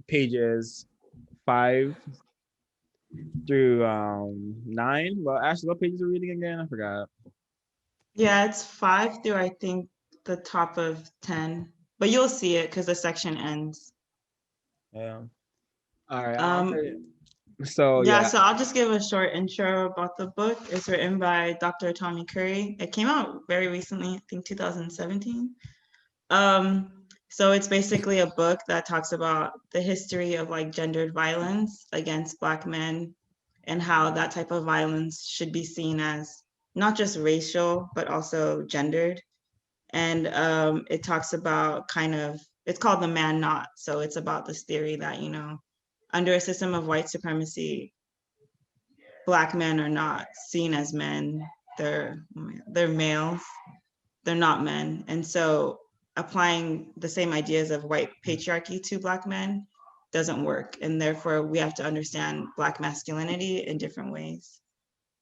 pages 5 through 9. Well, actually, what pages are we reading again? I forgot. Yeah, it's 5 through I think the top of 10, but you'll see it because the section ends. Yeah. All right. Um, So yeah, yeah. so I'll just give a short intro about the book. It's written by Dr. Tommy Curry. It came out very recently, I think 2017. So it's basically a book that talks about the history of like gendered violence against Black men and how that type of violence should be seen as not just racial, but also gendered. And it talks about it's called the man not. So it's about this theory that, under a system of white supremacy, Black men are not seen as men. They're males. They're not men. And so applying the same ideas of white patriarchy to Black men doesn't work. And therefore, we have to understand Black masculinity in different ways.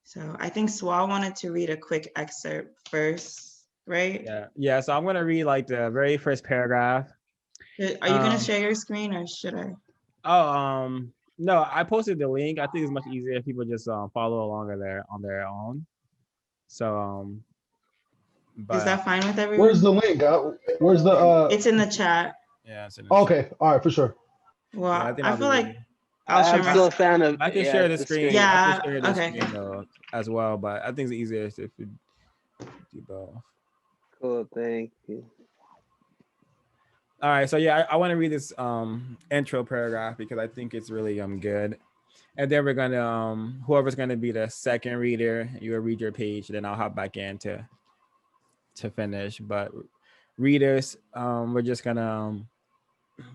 So I think Swa wanted to read a quick excerpt first, right? Yeah. So I'm gonna read like the very first paragraph. Are you going to share your screen or should I? Oh, no, I posted the link. I think it's much easier if people just follow along on their own. So Is but that fine with Where's everyone? the link? Where's the It's in the chat. yeah, it's in the chat. Okay, all right, for sure. Yeah, I Well, think I that'll feel be like easy. I'll share I'm my still a screen. fan of I can share the the screen. screen. I can Yeah, share the okay. screen though as well, but I think it's easiest if you do both. Cool, thank you. All right, so yeah, I want to read this intro paragraph because I think it's really good. And then we're gonna whoever's gonna be the second reader, you'll read your page, then I'll hop back in to finish. But readers, we're just gonna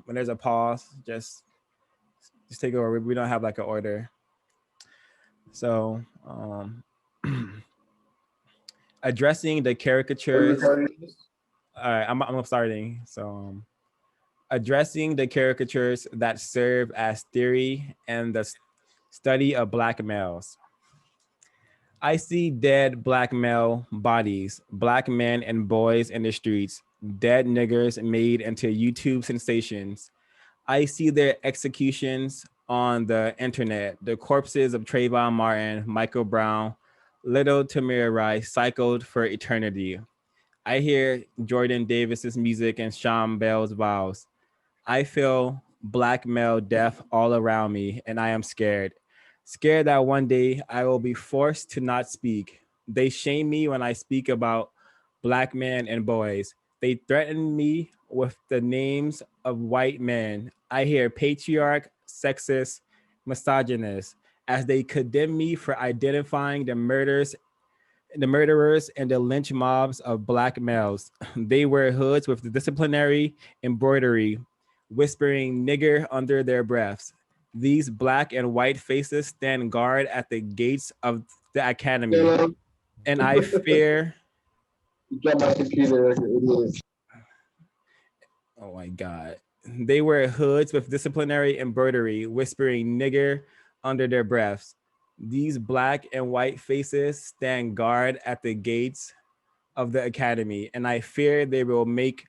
when there's a pause, just take over. We don't have like an order. So addressing the caricatures. All right, I'm starting. So addressing the caricatures that serve as theory and the study of Black males. I see dead Black male bodies, Black men and boys in the streets, dead niggers made into YouTube sensations. I see their executions on the internet, the corpses of Trayvon Martin, Michael Brown, Little Tamir Rice cycled for eternity. I hear Jordan Davis's music and Sean Bell's vows. I feel Black male death all around me, and I am scared. Scared that one day I will be forced to not speak. They shame me when I speak about Black men and boys. They threaten me with the names of white men. I hear patriarch, sexist, misogynist as they condemn me for identifying the murderers and the lynch mobs of Black males. They wear hoods with the disciplinary embroidery, whispering nigger under their breaths. These Black and white faces stand guard at the gates of the academy, Hello. and I fear. You got my computer like an idiot. Oh my God. They wear hoods with disciplinary embroidery, whispering nigger under their breaths. These Black and white faces stand guard at the gates of the academy, and I fear they will make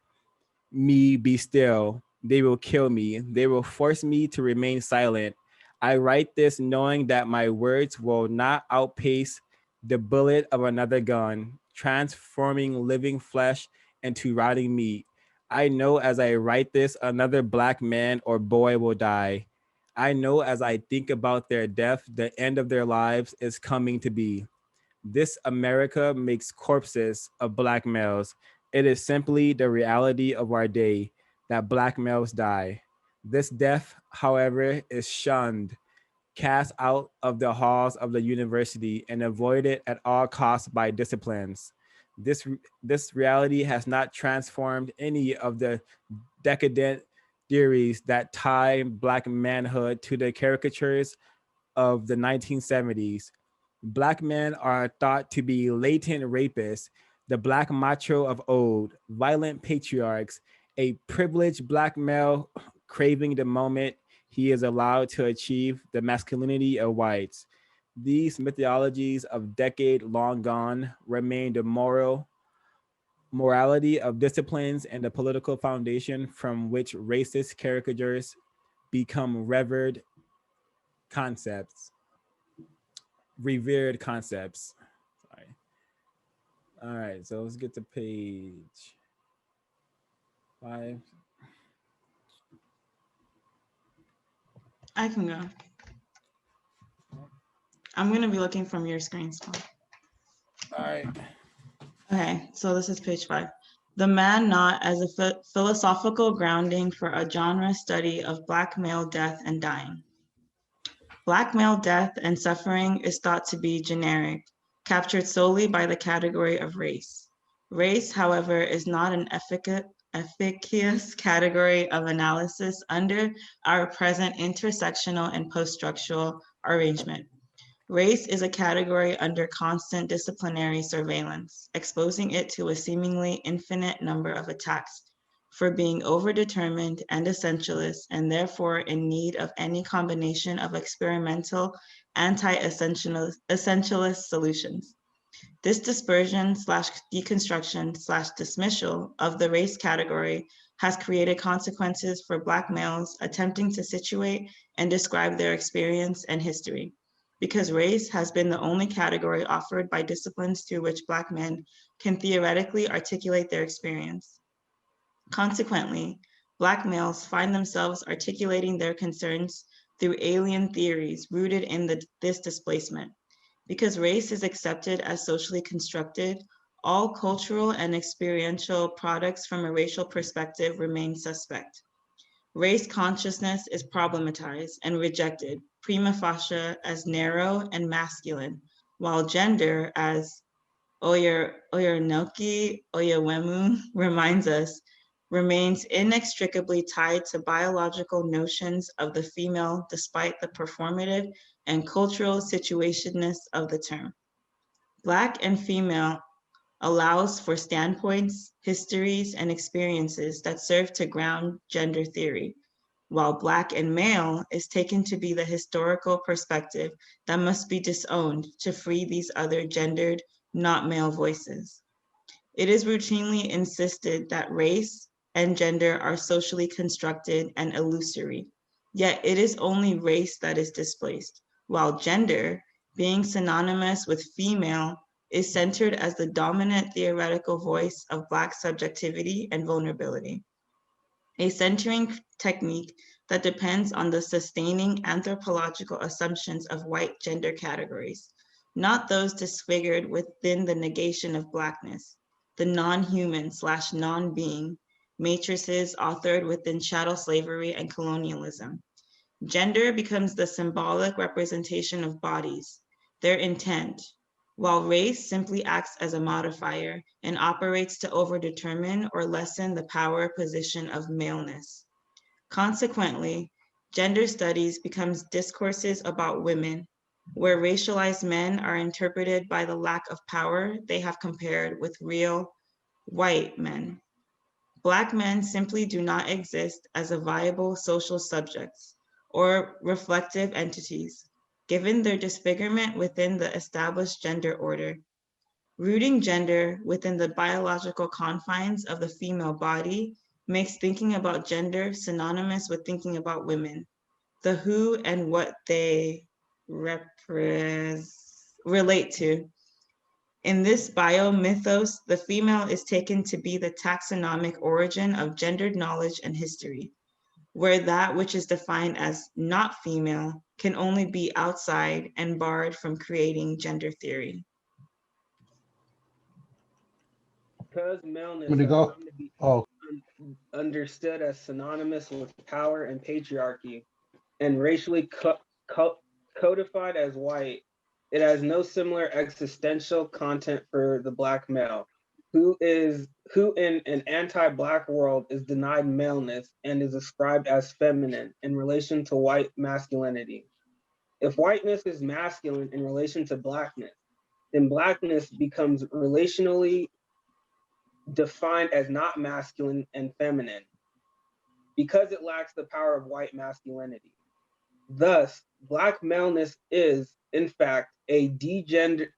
me be still. They will kill me. They will force me to remain silent. I write this knowing that my words will not outpace the bullet of another gun, transforming living flesh into rotting meat. I know as I write this, another Black man or boy will die. I know as I think about their death, the end of their lives is coming to be. This America makes corpses of Black males. It is simply the reality of our day that Black males die. This death, however, is shunned, cast out of the halls of the university, and avoided at all costs by disciplines. This reality has not transformed any of the decadent theories that tie Black manhood to the caricatures of the 1970s. Black men are thought to be latent rapists, the Black macho of old, violent patriarchs, a privileged Black male craving the moment he is allowed to achieve the masculinity of whites. These mythologies of decade long gone remain the morality of disciplines and the political foundation from which racist caricatures become concepts, revered concepts. Sorry. All right, so let's get to page 5. I can go. I'm going to be looking from your screen. So. All right. Okay, so this is page 5. The man not as a philosophical grounding for a genre study of Black male death and dying. Black male death and suffering is thought to be generic, captured solely by the category of race. Race, however, is not an efficacious category of analysis under our present intersectional and post-structural arrangement. Race is a category under constant disciplinary surveillance, exposing it to a seemingly infinite number of attacks for being overdetermined and essentialist, and therefore in need of any combination of experimental anti-essentialist solutions. This dispersion / deconstruction / dismissal of the race category has created consequences for Black males attempting to situate and describe their experience and history, because race has been the only category offered by disciplines through which Black men can theoretically articulate their experience. Consequently, Black males find themselves articulating their concerns through alien theories rooted in this displacement. Because race is accepted as socially constructed, all cultural and experiential products from a racial perspective remain suspect. Race consciousness is problematized and rejected prima facie as narrow and masculine, while gender, as Oyernoki Oyewemu reminds us, remains inextricably tied to biological notions of the female despite the performative and cultural situationness of the term. Black and female allows for standpoints, histories, and experiences that serve to ground gender theory, while Black and male is taken to be the historical perspective that must be disowned to free these other gendered, not male voices. It is routinely insisted that race and gender are socially constructed and illusory, yet it is only race that is displaced, while gender, being synonymous with female, is centered as the dominant theoretical voice of Black subjectivity and vulnerability. A centering technique that depends on the sustaining anthropological assumptions of white gender categories, not those disfigured within the negation of Blackness, the non-human / non-being matrices authored within chattel slavery and colonialism. Gender becomes the symbolic representation of bodies, their intent, while race simply acts as a modifier and operates to overdetermine or lessen the power position of maleness. Consequently, gender studies becomes discourses about women, where racialized men are interpreted by the lack of power they have compared with real white men. Black men simply do not exist as a viable social subjects or reflective entities, given their disfigurement within the established gender order. Rooting gender within the biological confines of the female body makes thinking about gender synonymous with thinking about women, the who and what they relate to. In this biomythos, the female is taken to be the taxonomic origin of gendered knowledge and history, where that which is defined as not female can only be outside and barred from creating gender theory. Because maleness I'm gonna has go. come to be Oh, understood as synonymous with power and patriarchy, and racially codified as white, it has no similar existential content for the Black male, who in an anti-Black world is denied maleness and is ascribed as feminine in relation to white masculinity. If whiteness is masculine in relation to Blackness, then Blackness becomes relationally defined as not masculine and feminine because it lacks the power of white masculinity. Thus, Black maleness is, in fact, a degendered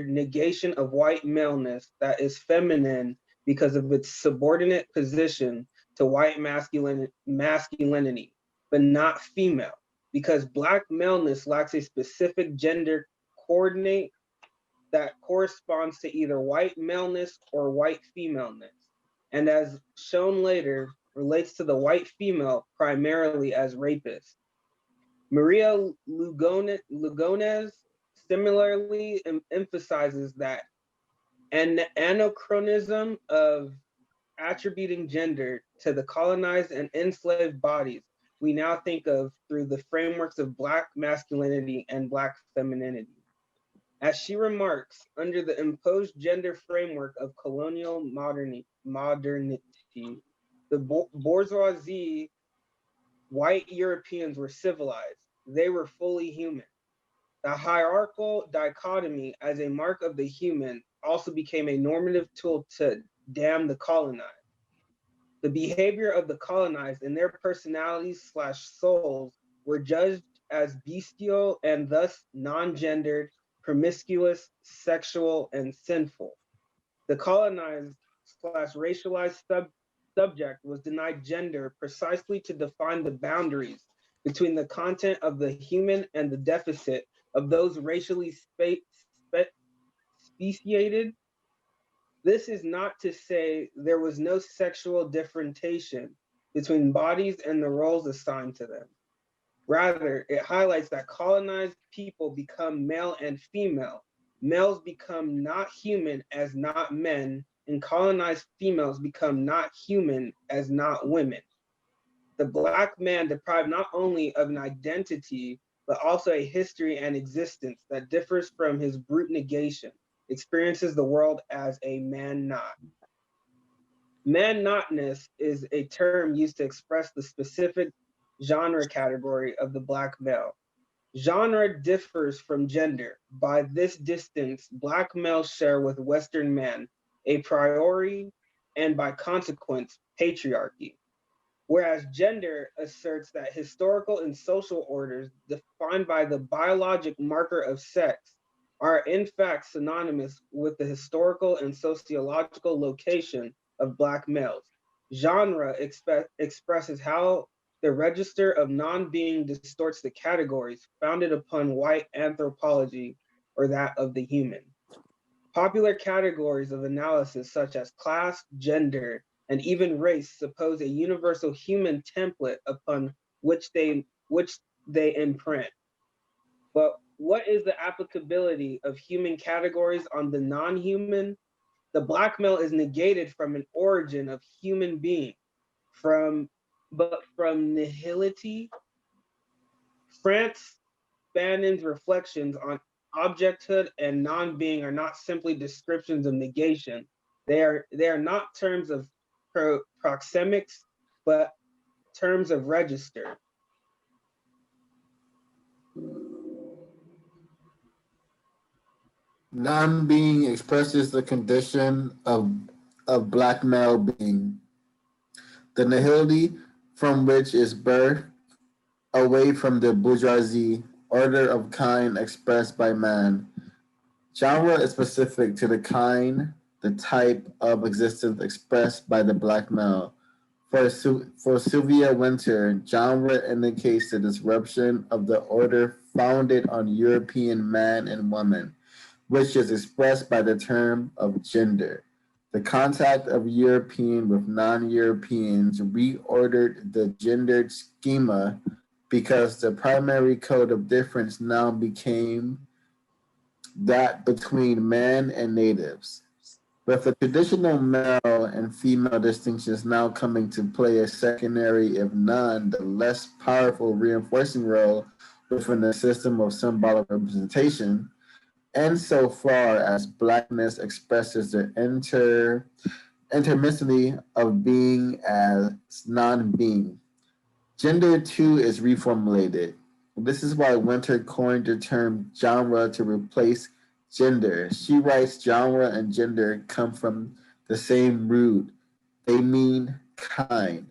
negation of white maleness that is feminine because of its subordinate position to white masculinity, but not female, because Black maleness lacks a specific gender coordinate that corresponds to either white maleness or white femaleness, and as shown later, relates to the white female primarily as rapist. Maria Lugones similarly emphasizes that an anachronism of attributing gender to the colonized and enslaved bodies we now think of through the frameworks of Black masculinity and Black femininity. As she remarks, under the imposed gender framework of colonial modernity, the bourgeoisie, white Europeans were civilized. They were fully human. The hierarchical dichotomy as a mark of the human also became a normative tool to damn the colonized. The behavior of the colonized and their personalities/souls were judged as bestial and thus non-gendered, promiscuous, sexual, and sinful. The colonized/racialized subject was denied gender precisely to define the boundaries between the content of the human and the deficit of those racially speciated. This is not to say there was no sexual differentiation between bodies and the roles assigned to them. Rather, it highlights that colonized people become male and female. Males become not human as not men, and colonized females become not human as not women. The Black man deprived not only of an identity, but also a history and existence that differs from his brute negation, experiences the world as a man not. Man notness is a term used to express the specific genre category of the Black male. Genre differs from gender. By this distance, Black males share with Western man a priori and by consequence, patriarchy. Whereas gender asserts that historical and social orders defined by the biologic marker of sex are in fact synonymous with the historical and sociological location of Black males. Genre expresses how the register of non-being distorts the categories founded upon white anthropology or that of the human. Popular categories of analysis such as class, gender, and even race suppose a universal human template upon which they imprint. But what is the applicability of human categories on the non-human? The Black male is negated from an origin of human being, from nihility. Frantz Fanon's reflections on objecthood and non-being are not simply descriptions of negation. They are not terms of proxemics, but terms of register. Non-being expresses the condition of Black male being, the nihility from which is birth, away from the bourgeoisie, order of kind expressed by man. Genre is specific to the kind, the type of existence expressed by the Black male. For Sylvia Winter, genre indicates the disruption of the order founded on European man and woman, which is expressed by the term of gender. The contact of European with non-Europeans reordered the gendered schema because the primary code of difference now became that between man and natives. With the traditional male and female distinctions now coming to play a secondary, if none, the less powerful reinforcing role within the system of symbolic representation, and so far as Blackness expresses the intermissivity of being as non-being. Gender too is reformulated. This is why Winter coined the term genre to replace gender. She writes genre and gender come from the same root. They mean kind.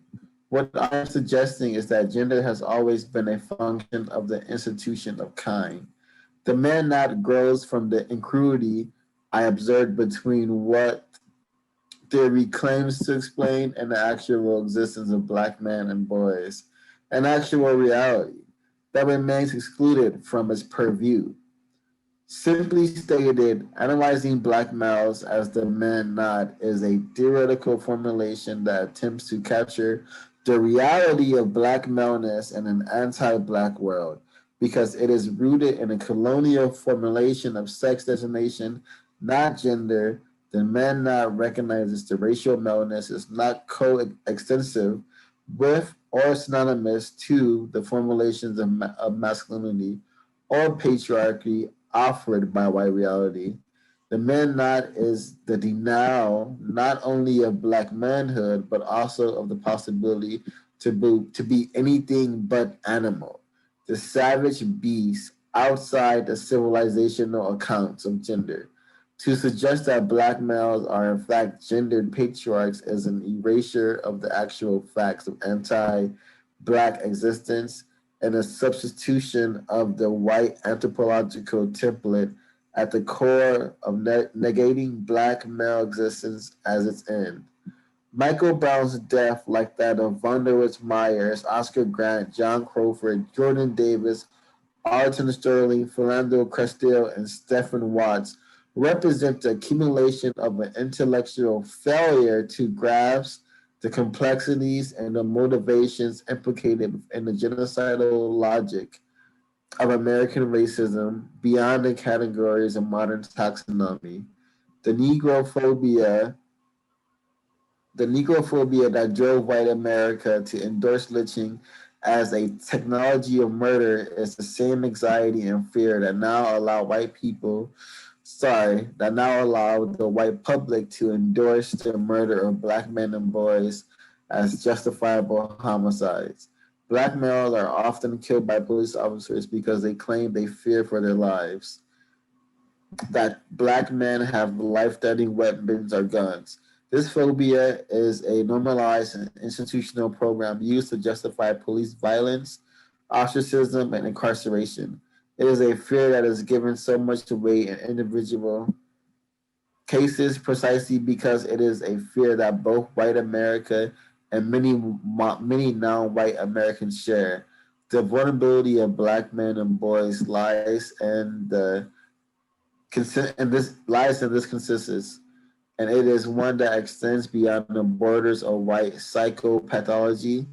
What I'm suggesting is that gender has always been a function of the institution of kind. The man not grows from the incongruity I observed between what theory claims to explain and the actual existence of black men and boys, an actual reality that remains excluded from its purview. Simply stated, analyzing black males as the men not is a theoretical formulation that attempts to capture the reality of black maleness in an anti-black world, because it is rooted in a colonial formulation of sex designation, not gender. The man not recognizes the racial maleness is not coextensive with or synonymous to the formulations of masculinity or patriarchy offered by white reality. The man not is the denial not only of black manhood, but also of the possibility to be anything but animal, the savage beast outside the civilizational accounts of gender. To suggest that black males are in fact gendered patriarchs is an erasure of the actual facts of anti-black existence and a substitution of the white anthropological template at the core of negating black male existence as its end. Michael Brown's death, like that of Vonderwitz Myers, Oscar Grant, John Crawford, Jordan Davis, Alton Sterling, Philando Castile, and Stephen Watts, represent the accumulation of an intellectual failure to grasp the complexities and the motivations implicated in the genocidal logic of American racism beyond the categories of modern taxonomy. The Negrophobia, the Negrophobia that drove white America to endorse lynching as a technology of murder is the same anxiety and fear that now allow the white public to endorse the murder of black men and boys as justifiable homicides. Black males are often killed by police officers because they claim they fear for their lives, that black men have life-threatening weapons or guns. This phobia is a normalized and institutional program used to justify police violence, ostracism, and incarceration. It is a fear that is given so much weight in individual cases precisely because it is a fear that both white America and many non-white Americans share. The vulnerability of black men and boys lies in this consensus, and it is one that extends beyond the borders of white psychopathology.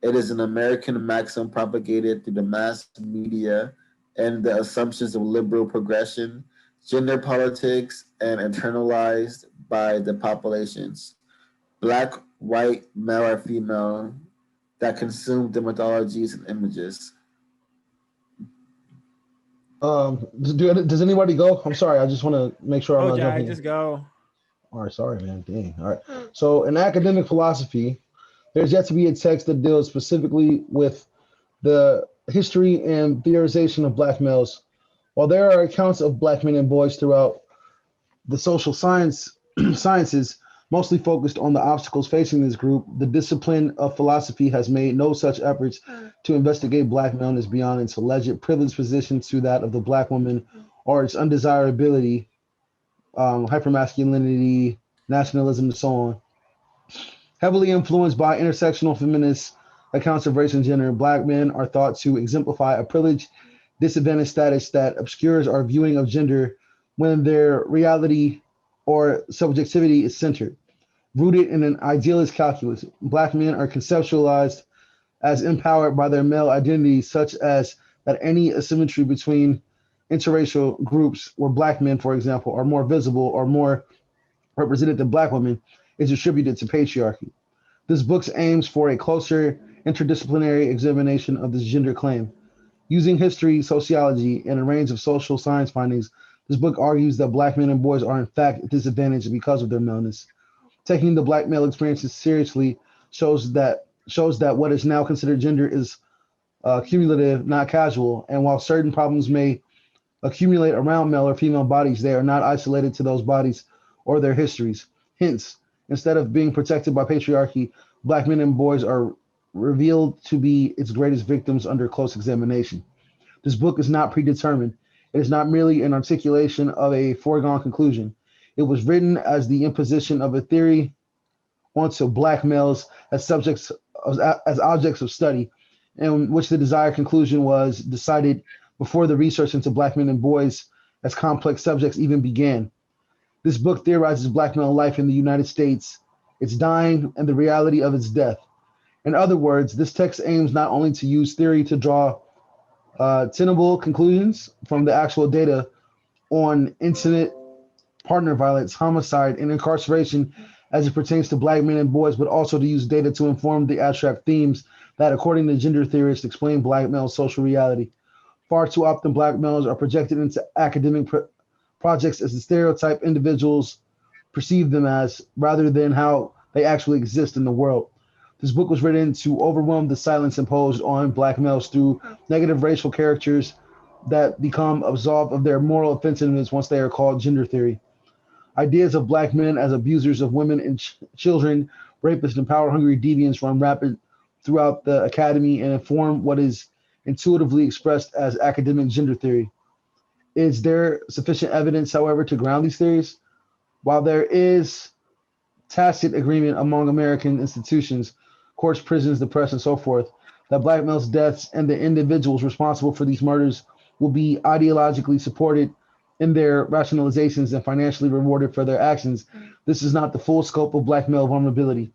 It is an American maxim propagated through the mass media and the assumptions of liberal progression, gender politics, and internalized by the populations, black, white, male, or female, that consume the mythologies and images. Does anybody go? I'm sorry. I just want to make sure I'm Oh, not Jai, jumping just in. go. All right, sorry, man. Dang. All right. So in academic philosophy, there's yet to be a text that deals specifically with the history and theorization of black males. While there are accounts of black men and boys throughout the social sciences, mostly focused on the obstacles facing this group, the discipline of philosophy has made no such efforts to investigate black maleness beyond its alleged privileged position to that of the black woman or its undesirability, hypermasculinity, nationalism, and so on. Heavily influenced by intersectional feminist accounts of race and gender, black men are thought to exemplify a privileged, disadvantaged status that obscures our viewing of gender when their reality or subjectivity is centered. Rooted in an idealist calculus, black men are conceptualized as empowered by their male identities, such as that any asymmetry between interracial groups where black men, for example, are more visible or more represented than black women is attributed to patriarchy. This book aims for a closer interdisciplinary examination of this gender claim. Using history, sociology, and a range of social science findings, this book argues that black men and boys are in fact disadvantaged because of their maleness. Taking the black male experiences seriously shows that what is now considered gender is cumulative, not casual, and while certain problems may accumulate around male or female bodies, they are not isolated to those bodies or their histories. Hence, instead of being protected by patriarchy, black men and boys are revealed to be its greatest victims under close examination. This book is not predetermined. It is not merely an articulation of a foregone conclusion. It was written as the imposition of a theory onto black males as subjects as objects of study, in which the desired conclusion was decided before the research into black men and boys as complex subjects even began. This book theorizes black male life in the United States, its dying, and the reality of its death. In other words, this text aims not only to use theory to draw tenable conclusions from the actual data on incident, partner violence, homicide, and incarceration as it pertains to black men and boys, but also to use data to inform the abstract themes that, according to gender theorists, explain black male social reality. Far too often, black males are projected into academic projects as the stereotype individuals perceive them as, rather than how they actually exist in the world. This book was written to overwhelm the silence imposed on black males through negative racial characters that become absolved of their moral offensiveness once they are called gender theory. Ideas of black men as abusers of women and children, rapists, and power hungry deviants run rapid throughout the academy and inform what is intuitively expressed as academic gender theory. Is there sufficient evidence, however, to ground these theories? While there is tacit agreement among American institutions, courts, prisons, the press, and so forth, that black males' deaths and the individuals responsible for these murders will be ideologically supported in their rationalizations and financially rewarded for their actions, this is not the full scope of black male vulnerability.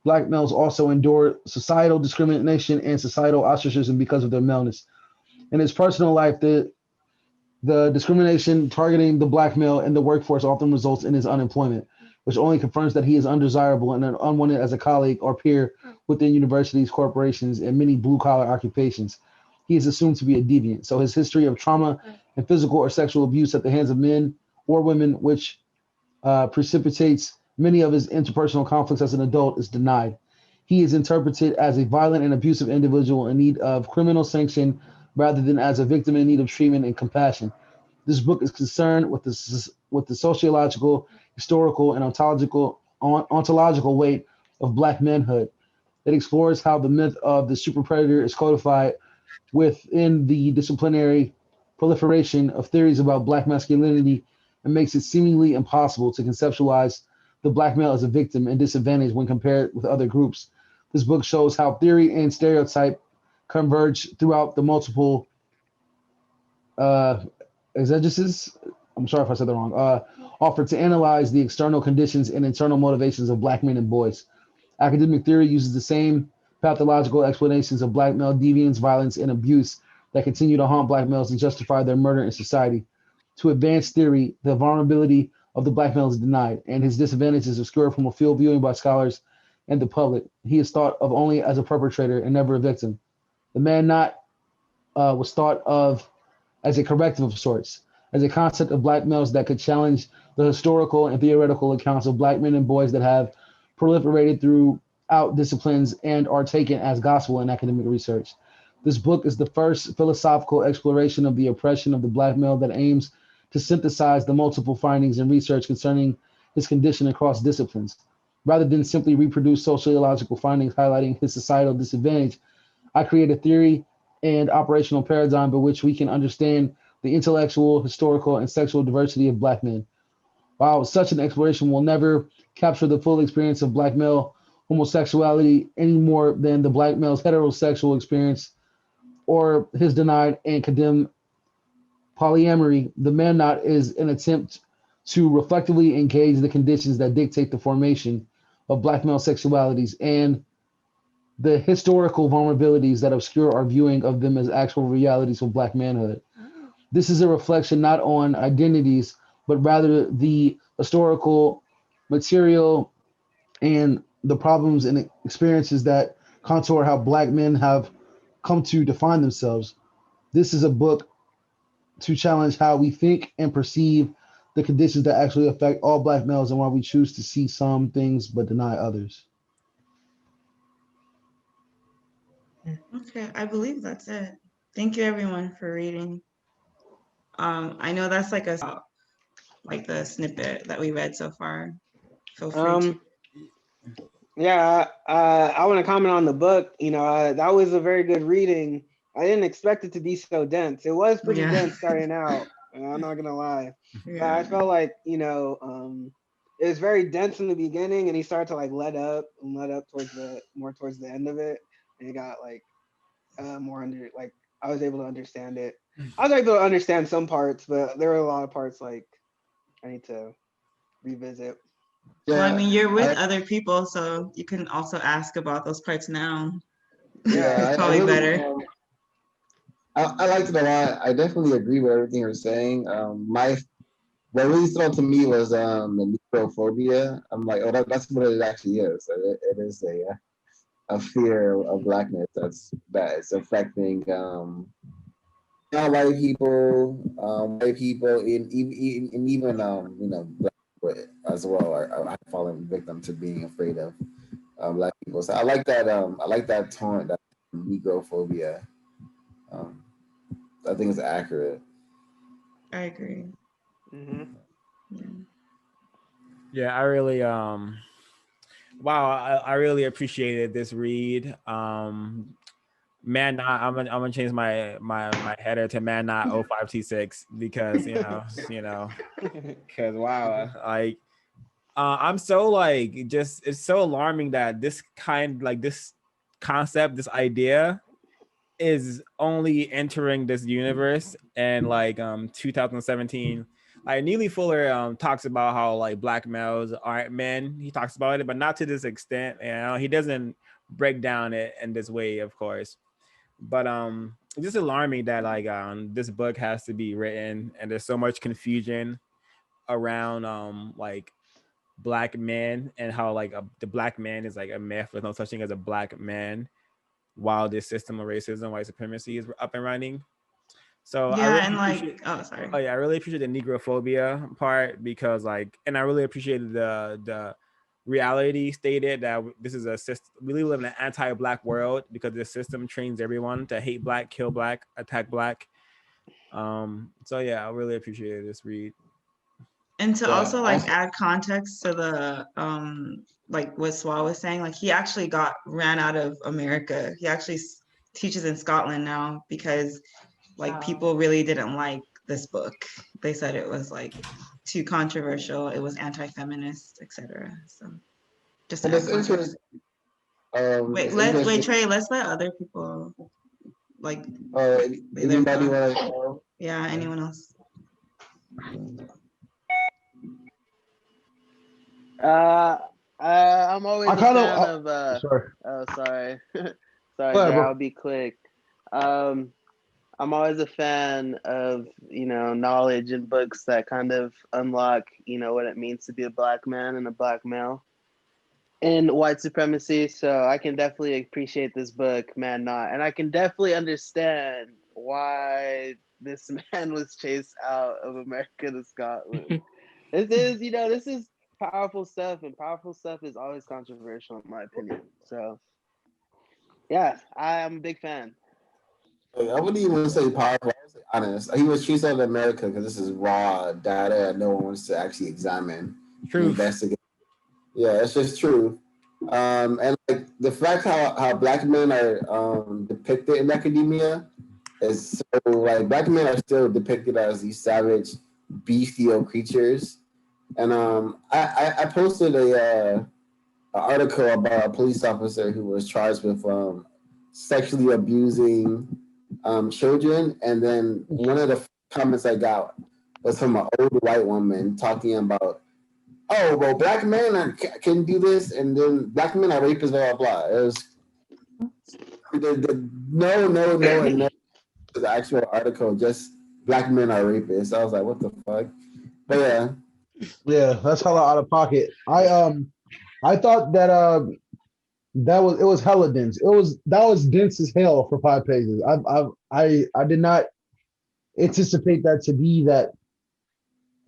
Black males also endure societal discrimination and societal ostracism because of their maleness. In his personal life, the discrimination targeting the black male in the workforce often results in his unemployment, which only confirms that he is undesirable and unwanted as a colleague or peer within universities, corporations, and many blue-collar occupations. He is assumed to be a deviant. So his history of trauma and physical or sexual abuse at the hands of men or women, which precipitates many of his interpersonal conflicts as an adult, is denied. He is interpreted as a violent and abusive individual in need of criminal sanction rather than as a victim in need of treatment and compassion. This book is concerned with the sociological, historical, and ontological weight of black manhood. It explores how the myth of the super predator is codified within the disciplinary proliferation of theories about black masculinity and makes it seemingly impossible to conceptualize the black male as a victim and disadvantaged when compared with other groups. This book shows how theory and stereotype converge throughout the multiple exegesis. I'm sorry if I said that wrong. Offered to analyze the external conditions and internal motivations of black men and boys. Academic theory uses the same pathological explanations of black male deviance, violence, and abuse that continue to haunt black males and justify their murder in society. To advance theory, the vulnerability of the black male is denied, and his disadvantage is obscured from a field viewing by scholars and the public. He is thought of only as a perpetrator and never a victim. The man not was thought of as a corrective of sorts, as a concept of black males that could challenge the historical and theoretical accounts of black men and boys that have proliferated throughout disciplines and are taken as gospel in academic research. This book is the first philosophical exploration of the oppression of the black male that aims to synthesize the multiple findings and research concerning his condition across disciplines. Rather than simply reproduce sociological findings highlighting his societal disadvantage, I create a theory and operational paradigm by which we can understand the intellectual, historical, and sexual diversity of black men. While such an exploration will never capture the full experience of black male homosexuality any more than the black male's heterosexual experience or his denied and condemned polyamory, the man knot is an attempt to reflectively engage the conditions that dictate the formation of black male sexualities and the historical vulnerabilities that obscure our viewing of them as actual realities of black manhood. This is a reflection not on identities, but rather the historical material and the problems and experiences that contour how black men have come to define themselves. This is a book to challenge how we think and perceive the conditions that actually affect all black males and why we choose to see some things but deny others. Okay, I believe that's it. Thank you everyone for reading. I know that's like the snippet that we read so far. Feel free to. Yeah, I want to comment on the book. You know, that was a very good reading. I didn't expect it to be so dense. It was pretty dense starting out. I'm not gonna lie. Yeah. I felt like, it was very dense in the beginning, and he started to like let up towards the end of it, and it got like more under like I was able to understand it. I was able to understand some parts, but there were a lot of parts like I need to revisit. Well, I mean, you're with I, other people, so you can also ask about those parts now. Yeah. It's I probably really, better. I liked it a lot. I definitely agree with everything you're saying. What really stood out to me was the necrophobia. I'm like, oh, that's what it actually is. It is a fear of blackness that is affecting white people, and even black people as well. I fallen victim to being afraid of black people. So I like that tone, that negrophobia. Um, I think it's accurate. I agree. Mm-hmm. Yeah. Yeah, I really wow, I really appreciated this read. Man not I'm gonna change my header to man not 0526 because because wow, like I'm so like just it's so alarming that this concept, this idea is only entering this universe and like 2017. Like Neely Fuller talks about how like black males aren't men. He talks about it, but not to this extent. He doesn't break down it in this way, of course. But it's just alarming that like this book has to be written and there's so much confusion around like black men and how like the black man is like a myth with no such thing as a black man while this system of racism, white supremacy is up and running. So I Yeah, really and like, appreciate. oh, sorry. Oh yeah, I really appreciate the negrophobia part because like, and I really appreciated the reality stated that this is a system. We live in an anti-black world because the system trains everyone to hate black, kill black, attack black. So yeah, I really appreciated this read. And to Yeah, also like add context to the like what Swa was saying, like he actually got ran out of America. He actually teaches in Scotland now because like people really didn't like this book. They said it was like too controversial. It was anti-feminist, etc. So just to and add it's context. interesting. Wait, It's interesting. Trey, let's let other people like say their Anybody thoughts. want to go? Yeah, anyone else? I'm always I a kind fan of of. sorry. Oh, sorry, sorry, Go ahead, Jay. bro. I'll be quick. Um, I'm always a fan of knowledge and books that kind of unlock what it means to be a black man and a black male in white supremacy. So I can definitely appreciate this book, Man Not, and I can definitely understand why this man was chased out of America to Scotland. This is powerful stuff, and powerful stuff is always controversial in my opinion. So yeah, I am a big fan. I wouldn't even say powerful. I would say honest. He was chased out of America because this is raw data that no one wants to actually examine and Truth. investigate. Yeah, it's just true. And like the fact how black men are depicted in academia is so like black men are still depicted as these savage, bestial creatures. And I posted an article about a police officer who was charged with sexually abusing children, and then one of the comments I got was from an old white woman talking about, oh well, black men can do this, and then black men are rapists, blah blah blah. It was no, and no. The actual article just black men are rapists. I was like, what the fuck? But yeah. Yeah, that's hella out of pocket. I thought that it was hella dense. That was dense as hell for 5 pages. I did not anticipate that to be that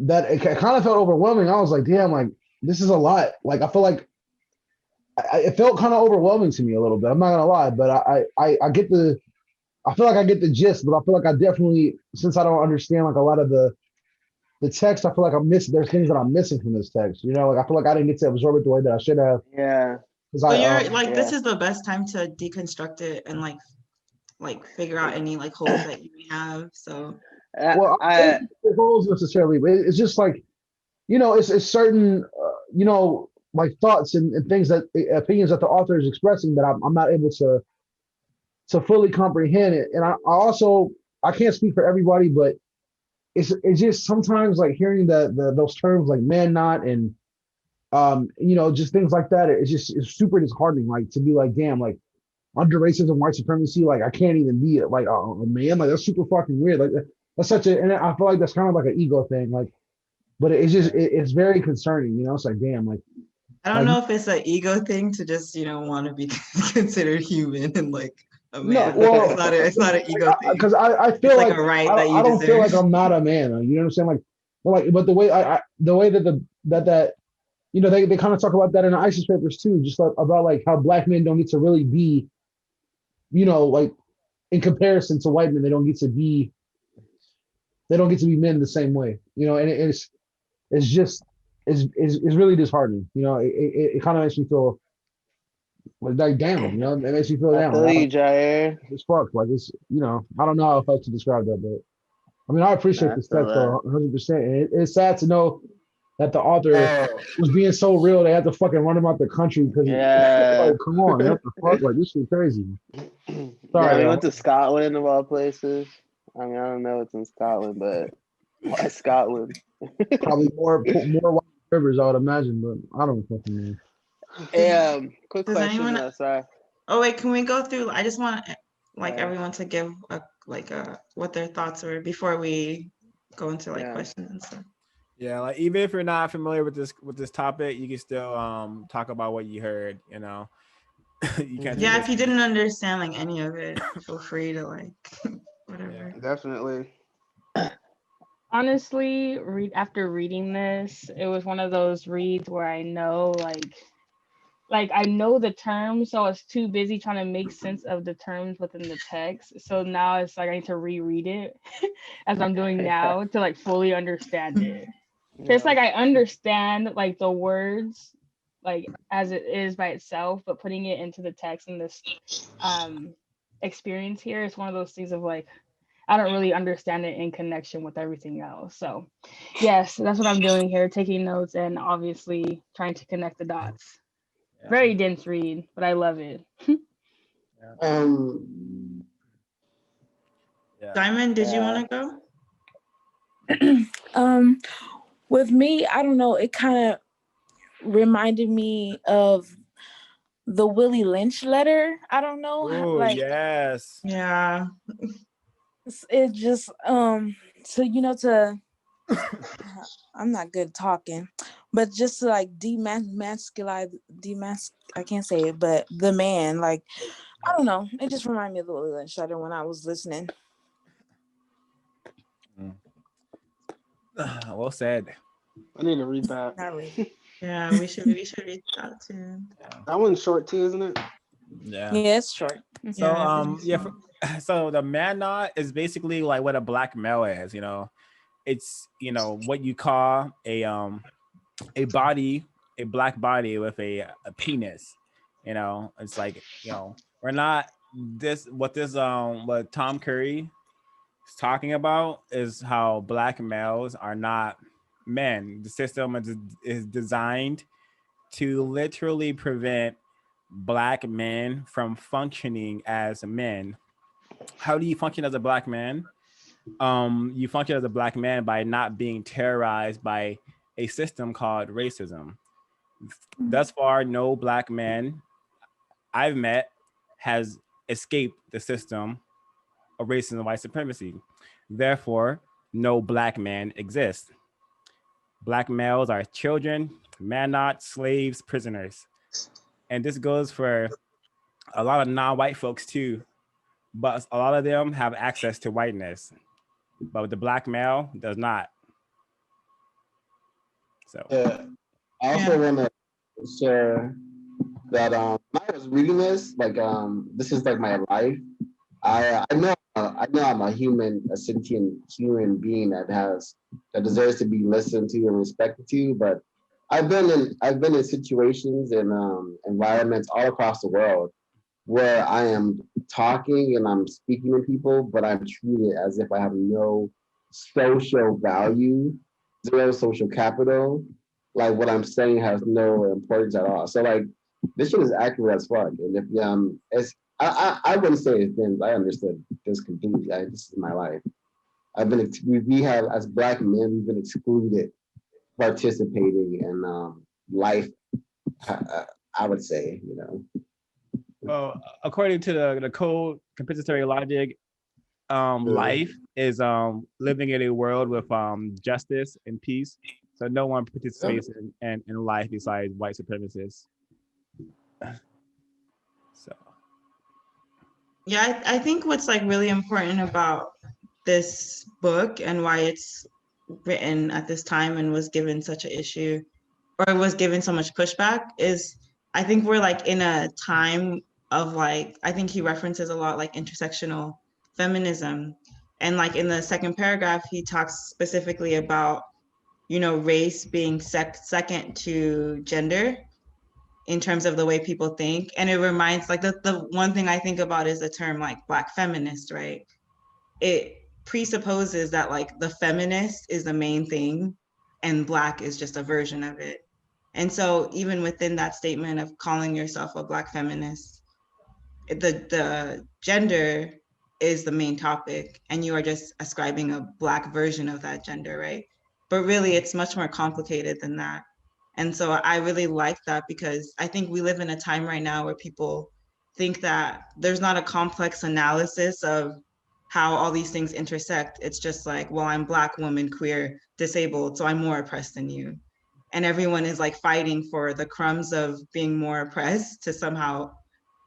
it kind of felt overwhelming. I was like, damn, like this is a lot. Like I feel like it felt kind of overwhelming to me a little bit. I'm not gonna lie, but I get I feel like I get the gist, but I feel like I definitely, since I don't understand like a lot of the text, I feel like there's things that I'm missing from this text. Like I feel like I didn't get to absorb it the way that I should have. Yeah. Because Well, you're like, this is the best time to deconstruct it and like figure out any like holes that you may have. So well, I don't think it goes necessarily, but it's just like, it's certain, like thoughts and things that opinions that the author is expressing that I'm not able to fully comprehend it. And I also, I can't speak for everybody, but it's just sometimes like hearing those terms like man not and just things like that. It's super disheartening. Like to be like, damn, like under racism, white supremacy, like I can't even be like a man. Like that's super fucking weird. Like that's such a, and I feel like that's kind of like an ego thing. Like, but it's just it's very concerning. It's like damn, like I don't know if it's an ego thing to just, want to be considered human and like a man. no, well, It's not an ego thing. because I It's feel like like a right I, that you I don't feel deserve. like I'm not a man. You know what I'm saying? But the way the way that they kind of talk about that in the ISIS papers too, just like about like how black men don't get to really be, like in comparison to white men, they don't get to be men the same way, and it's just it's really disheartening. It kind of makes me feel like damn, it makes me feel I down. feel you, Jair. It's fucked. Like it's, I don't know how else to describe that, but I mean, I appreciate Nah, I this feel text that. 100%. And it's sad to know that the author Oh, was being so real. They had to fucking run him out the country because, Yeah. like, come on, what the fuck? Like, this shit crazy. Yeah, Sorry, we went to Scotland of all places. I mean, I don't know what's in Scotland, but why Scotland? probably more white rivers, I would imagine, but I don't fucking know. Quick Does question anyone- though, sorry. Oh wait, can we go through? I just want like Yeah. everyone to give what their thoughts were before we go into like Yeah. questions and stuff. Yeah, like even if you're not familiar with this topic, you can still talk about what you heard. You can't. Yeah, if you didn't understand like any of it, feel free to like whatever. Definitely. Honestly, after reading this, it was one of those reads where I know like I know the terms, so I was too busy trying to make sense of the terms within the text. So now it's like I need to reread it as I'm doing now to like fully understand it. It's like I understand like the words like as it is by itself, but putting it into the text and this experience here is one of those things of like I don't really understand it in connection with everything else. So yes, that's what I'm doing here, taking notes and obviously trying to connect the dots. Very dense read, but I love it. Diamond, did you want to go? With me, I don't know, it kind of reminded me of the Willie Lynch letter. I don't know. Oh, like yes. Yeah. It just to I'm not good talking, but just to like I can't say it, but the man, like I don't know, it just reminded me of the Willie Lynch letter when I was listening. Well said. I need to read that. Not really. Yeah, we should read that too. That one's short too, isn't it? Yeah. Yeah, it's short. So so the man knot is basically like what a black male is. It's what you call a body, a black body with a penis. It's like we're not what Tom Curry is talking about is how black males are not men. The system is designed to literally prevent black men from functioning as men. How do you function as a black man? You function as a black man by not being terrorized by a system called racism. Thus far, no black man I've met has escaped the system of racism and white supremacy. Therefore, no black man exists. Black males are children, man-not, slaves, prisoners. And this goes for a lot of non-white folks too, but a lot of them have access to whiteness, but the black male does not. So yeah. I also want to share that when I was reading this, like this is like my life. I know I'm a human, a sentient human being that deserves to be listened to and respected to. But I've been in situations and environments all across the world where I am talking and I'm speaking to people, but I'm treated as if I have no social value, zero social capital, like what I'm saying has no importance at all. So like this shit is accurate as fuck. And if it's I wouldn't say it's been I understood this completely. This is my life. We have as Black men we've been excluded participating in life. I would say, Well, according to the code compensatory logic, life is living in a world with justice and peace. So no one participates in life besides white supremacists. So Yeah, I think what's like really important about this book and why it's written at this time and was given such an issue or was given so much pushback is I think we're like in a time of like, I think he references a lot like intersectional feminism. And like in the second paragraph, he talks specifically about, race being second to gender in terms of the way people think. And it reminds like the one thing I think about is the term like Black feminist, right? It presupposes that like the feminist is the main thing and Black is just a version of it. And so even within that statement of calling yourself a Black feminist, the gender is the main topic and you are just ascribing a Black version of that gender, right? But really it's much more complicated than that. And so I really like that because I think we live in a time right now where people think that there's not a complex analysis of how all these things intersect. It's just like, well, I'm Black, woman, queer, disabled, so I'm more oppressed than you. And everyone is like fighting for the crumbs of being more oppressed to somehow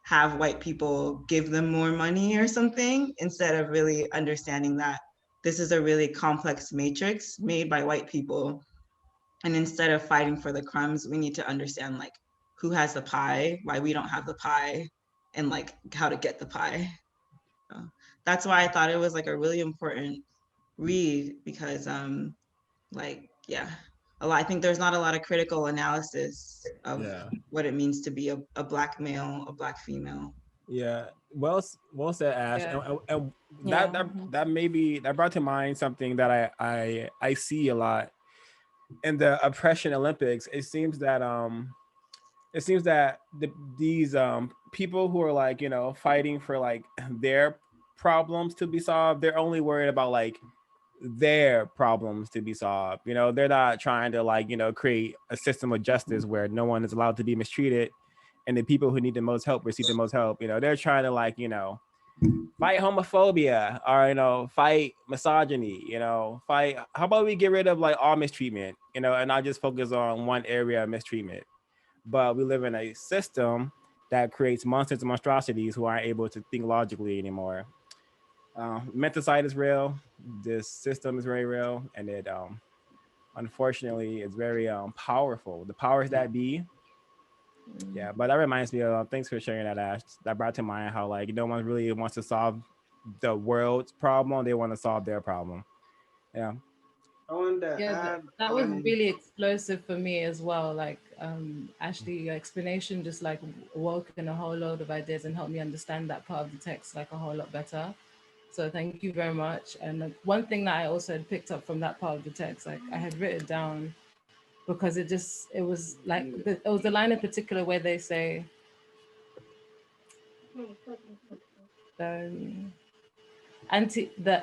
have white people give them more money or something, instead of really understanding that this is a really complex matrix made by white people. And instead of fighting for the crumbs, we need to understand like who has the pie, why we don't have the pie, and like how to get the pie. So that's why I thought it was like a really important read because like yeah, I think there's not a lot of critical analysis of yeah, what it means to be a Black male, a Black female. yeah. Well said, Ash. Yeah. And Yeah. that maybe that brought to mind something that I see a lot in the oppression Olympics. It seems that these people who are like fighting for like their problems to be solved, they're only worried about like their problems to be solved. They're not trying to like create a system of justice where no one is allowed to be mistreated and the people who need the most help receive the most help. They're trying to like fight homophobia or fight misogyny. Fight, how about we get rid of like all mistreatment, and not just focus on one area of mistreatment. But we live in a system that creates monsters and monstrosities who aren't able to think logically anymore. Menticide is real. This system is very real, and it unfortunately is very powerful. The powers that be. Yeah, but that reminds me of thanks for sharing that, Ash. That brought to mind how like no one really wants to solve the world's problem; they want to solve their problem. Yeah. I wanted to Yeah, add that was really explosive for me as well. Like, Ashley, your explanation just like woke in a whole load of ideas and helped me understand that part of the text like a whole lot better. So thank you very much. And like, one thing that I also had picked up from that part of the text, like I had written down because it was like it was the line in particular where they say, um, anti the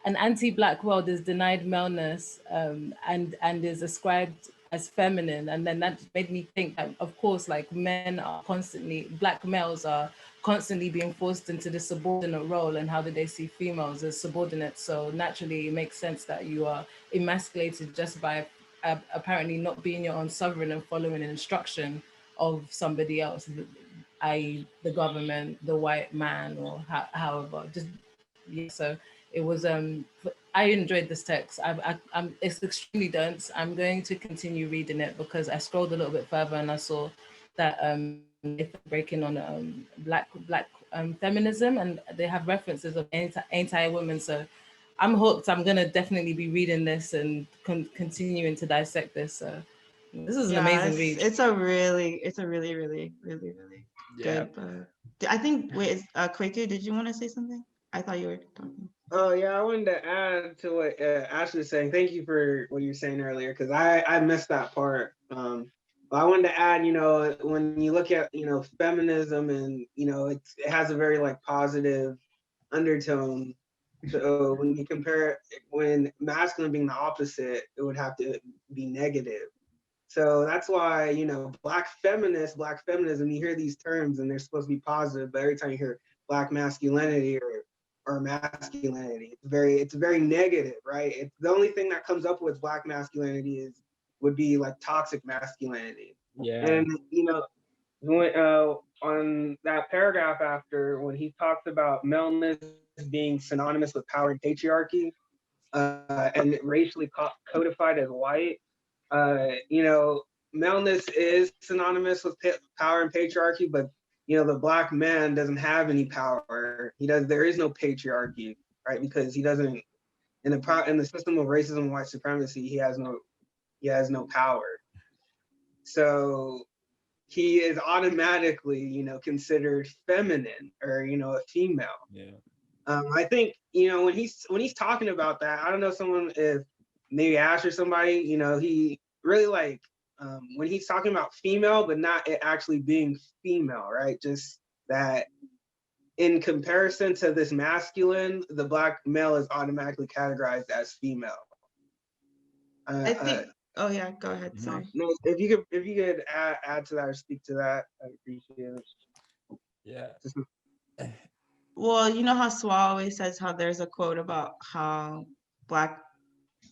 an anti-black world is denied maleness and is ascribed as feminine, and then that made me think that of course like black males are constantly being forced into the subordinate role, and how do they see females as subordinates? So naturally it makes sense that you are emasculated just by apparently not being your own sovereign and following an instruction of somebody else, i.e. the government, the white man, or however. Just yeah, so it was I enjoyed this text. I'm it's extremely dense. I'm going to continue reading it because I scrolled a little bit further and I saw that they're breaking on black feminism, and they have references of anti-women. So I'm hooked. I'm gonna definitely be reading this and continuing to dissect this. So this is an amazing read. It's a really really Yeah. good book. I think wait, Quaker, did you want to say something? I thought you were talking. Oh yeah, I wanted to add to what Ashley was saying. Thank you for what you were saying earlier, because I missed that part. But I wanted to add, when you look at feminism, and it has a very like positive undertone. So when you compare when masculine being the opposite, it would have to be negative. So that's why, black feminism, you hear these terms and they're supposed to be positive, but every time you hear black masculinity or masculinity, it's very negative, right? It's the only thing that comes up with black masculinity would be like toxic masculinity. Yeah. And when, on that paragraph after, when he talks about maleness being synonymous with power and patriarchy, and racially codified as white, maleness is synonymous with power and patriarchy, but the black man doesn't have any power. There is no patriarchy, right? Because he doesn't in the system of racism and white supremacy, he has no power. So he is automatically, considered feminine, or a female. Yeah. I think when he's talking about that, I don't know, someone, if maybe Ash or somebody, he really like when he's talking about female, but not it actually being female, right? Just that in comparison to this masculine, the black male is automatically categorized as female. I think. Oh yeah, go ahead. Sorry. No, if you could add to that or speak to that, I'd appreciate it. Yeah. Well, you know how Swa always says how there's a quote about how black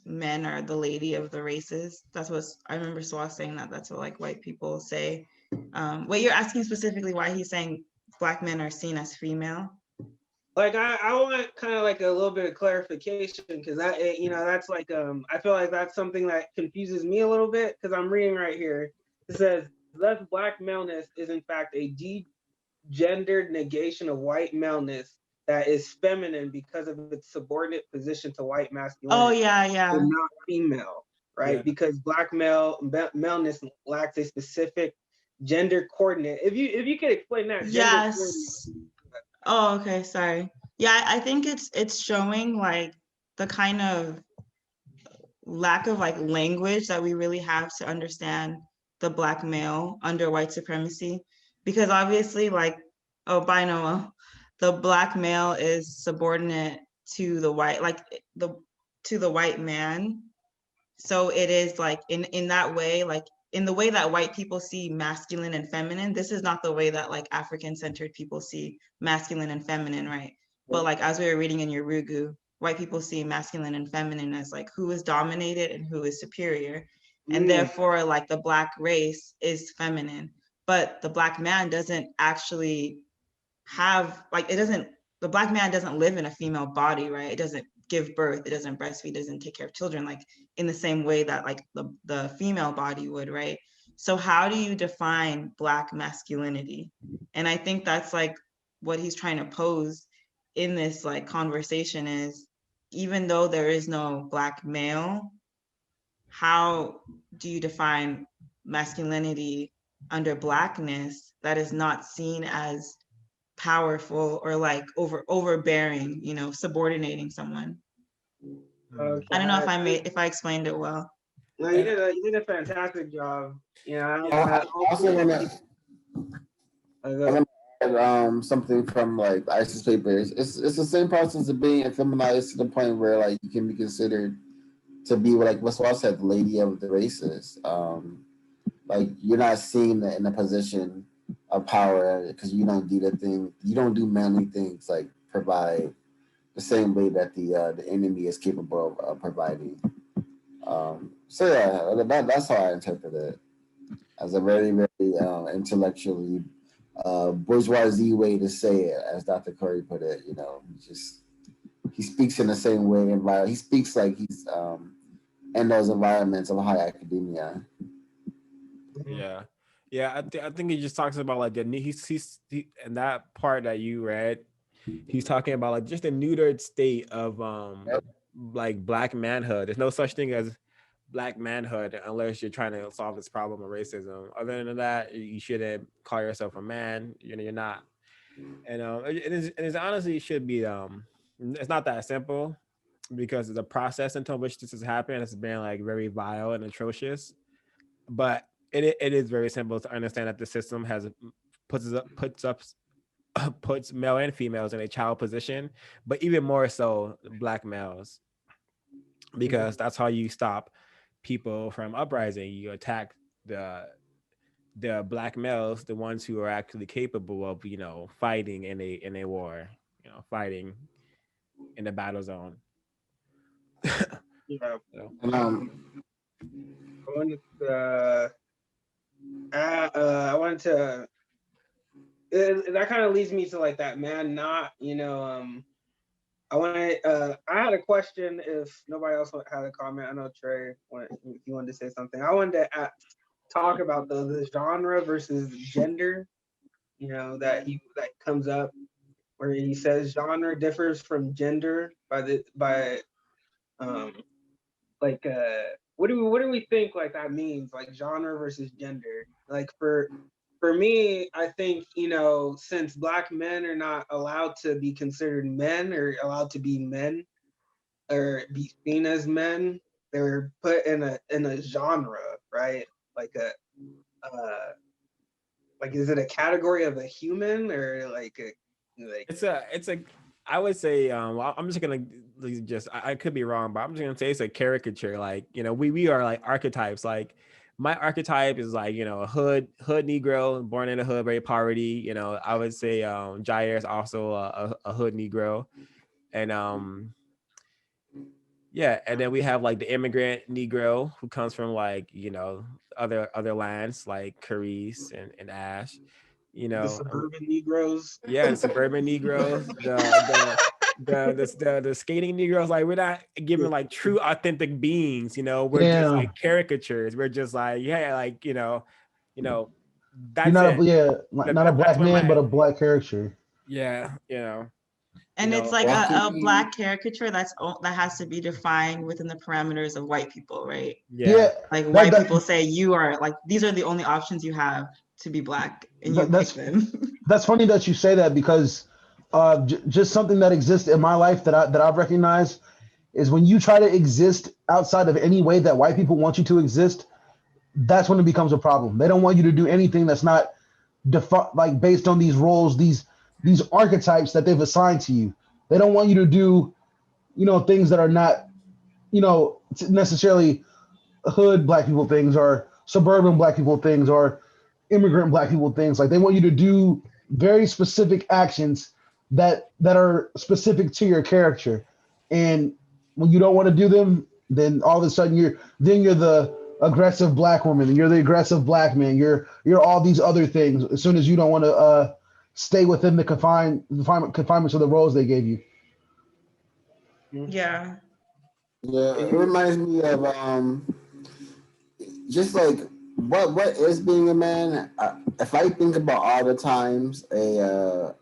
men are the lady of the races. That's what I remember Swa saying that. That's what like white people say. Wait, you're asking specifically why he's saying black men are seen as female? Like I want kind of like a little bit of clarification, because that's like I feel like that's something that confuses me a little bit, because I'm reading right here. It says, thus black maleness is in fact a degendered negation of white maleness that is feminine because of its subordinate position to white masculinity. Oh yeah. And not female, right? Yeah. Because black maleness lacks a specific gender coordinate. If you could explain that. Yes. Oh, okay. Sorry. Yeah, I think it's showing like the kind of lack of like language that we really have to understand the black male under white supremacy, because obviously like, oh, bye Noah, the black male is subordinate to the white, like to the white man. So it is like in that way, like in the way that white people see masculine and feminine, this is not the way that like African-centered people see masculine and feminine, right? But like as we were reading in Yorugu, white people see masculine and feminine as like who is dominated and who is superior. And therefore, like the black race is feminine, but the black man doesn't actually have like the black man doesn't live in a female body, right? It doesn't give birth, it doesn't breastfeed, it doesn't take care of children like in the same way that like the female body would, right? So how do you define black masculinity? And I think that's like what he's trying to pose in this like conversation is, even though there is no black male, how do you define masculinity under blackness that is not seen as powerful or like overbearing, subordinating someone? Okay. I don't know if I explained it well. No, you did a fantastic job. I also want to add something from like ISIS papers. It's the same process of being effeminized to the point where like you can be considered to be like what's what I said, the lady of the races. Like you're not seen in a position of power because you don't do you don't do manly things like provide the same way that the enemy is capable of providing. So yeah, that's how I interpret it, as a very, very intellectually bourgeoisie way to say it, as Dr. Curry put it. He speaks in the same way. He speaks like he's in those environments of high academia. Yeah. I think he just talks about like he and that part that you read, he's talking about like just a neutered state of like black manhood. There's no such thing as black manhood unless you're trying to solve this problem of racism. Other than that, you shouldn't call yourself a man. You're not. And it is honestly should be it's not that simple because the process into which this has happened has been like very vile and atrocious. But it is very simple to understand that the system has puts up puts male and females in a child position, but even more so black males, because that's how you stop people from uprising. You attack the black males, the ones who are actually capable of fighting in a war, fighting in the battle zone. Yeah. So, And I wanted to, I wanted to, that kind of leads me to like that man, not, I had a question if nobody else had a comment. I know Trey, if you wanted to say something. I wanted to talk about the genre versus gender, that comes up where he says genre differs from gender by um like what do we think like that means, like genre versus gender? Like for me, I think, since black men are not allowed to be considered men or allowed to be men or be seen as men, they're put in a genre, right? Like is it a category of a human or like a like it's a I would say well, I'm just gonna just I could be wrong, but I'm just gonna say it's a caricature. Like we are like archetypes. Like my archetype is like a hood Negro born in the hood, very poverty. I would say Jair is also a hood Negro, and yeah, and then we have like the immigrant Negro who comes from like other lands like Carice and Ash, the suburban Negroes. yeah, the suburban Negroes, the skating Negroes. Like we're not giving like true authentic beings. We're just Damn. like caricatures. We're just like like You're that's not it. a not a That's black where man, my but a black character. yeah And it's like a walking. black caricature that has to be defined within the parameters of white people, right? Yeah, yeah Like that, white that people say you are like these are the only options you have to be black, and you pick that's them. that's funny that you say that because just something that exists in my life that I've recognized is when you try to exist outside of any way that white people want you to exist, that's when it becomes a problem. They don't want you to do anything that's not like based on these roles, these archetypes that they've assigned to you. They don't want you to do, things that are not, necessarily hood black people things or suburban black people things or immigrant black people things. Like they want you to do very specific actions that are specific to your character. And when you don't want to do them, then all of a sudden you're the aggressive black woman, you're the aggressive black man, you're all these other things as soon as you don't want to stay within the confinements of the roles they gave you. Yeah. Yeah, it reminds me of just like what is being a man. If I think about all the times a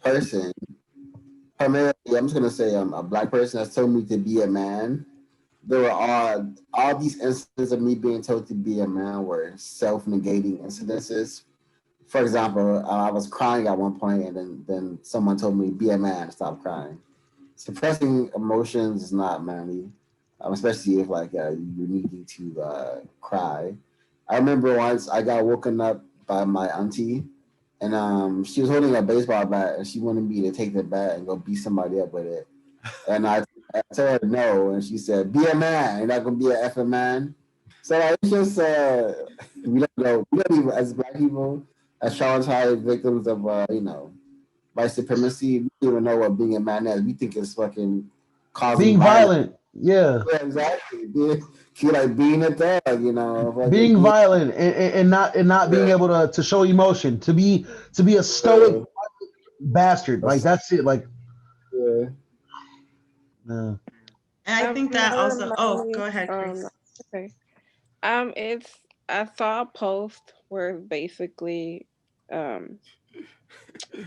person, primarily I'm just gonna say a black person has told me to be a man. There were all these instances of me being told to be a man were self-negating incidences. For example, I was crying at one point, and then someone told me, "Be a man, stop crying." Suppressing emotions is not manly, especially if like you're needing to cry. I remember once I got woken up by my auntie, and she was holding a baseball bat, and she wanted me to take the bat and go beat somebody up with it. And I told her no, and she said, "Be a man. You're not gonna be an effing man." So like, it's just we don't know. We don't even, as black people, as traumatized victims of white supremacy, we don't even know what being a man is. We think it's fucking causing Being violence. violent, yeah, Yeah, exactly. Feel like being a thug, fucking being being. violent and not being Yeah, able to show emotion, to be a stoic yeah, bastard. Like that's it. Like, yeah. uh, And I think That that also, reminds oh, me. go ahead, Chris. Okay. It's I saw a post where basically, um,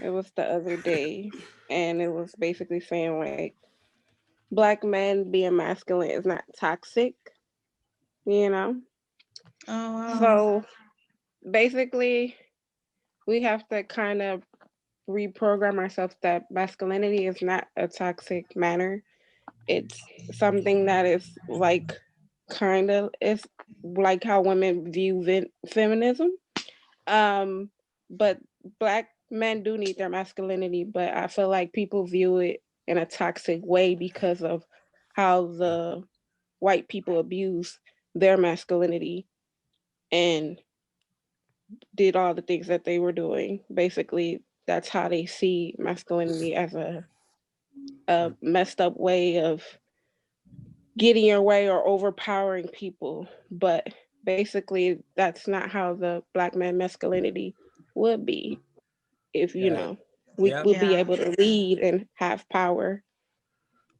it was the other day, and it was basically saying like black men being masculine is not toxic, you know. Oh, wow. So basically, we have to kind of reprogram ourselves that masculinity is not a toxic manner. It's something that is like kind of it's like how women view feminism. Um, but black men do need their masculinity, but I feel like people view it in a toxic way because of how the white people abuse their masculinity and did all the things that they were doing. Basically, that's how they see masculinity as a messed up way of getting your way or overpowering people. But basically, that's not how the black man masculinity would be if, you Yeah. know, we Yep. would be Yeah. able to lead and have power.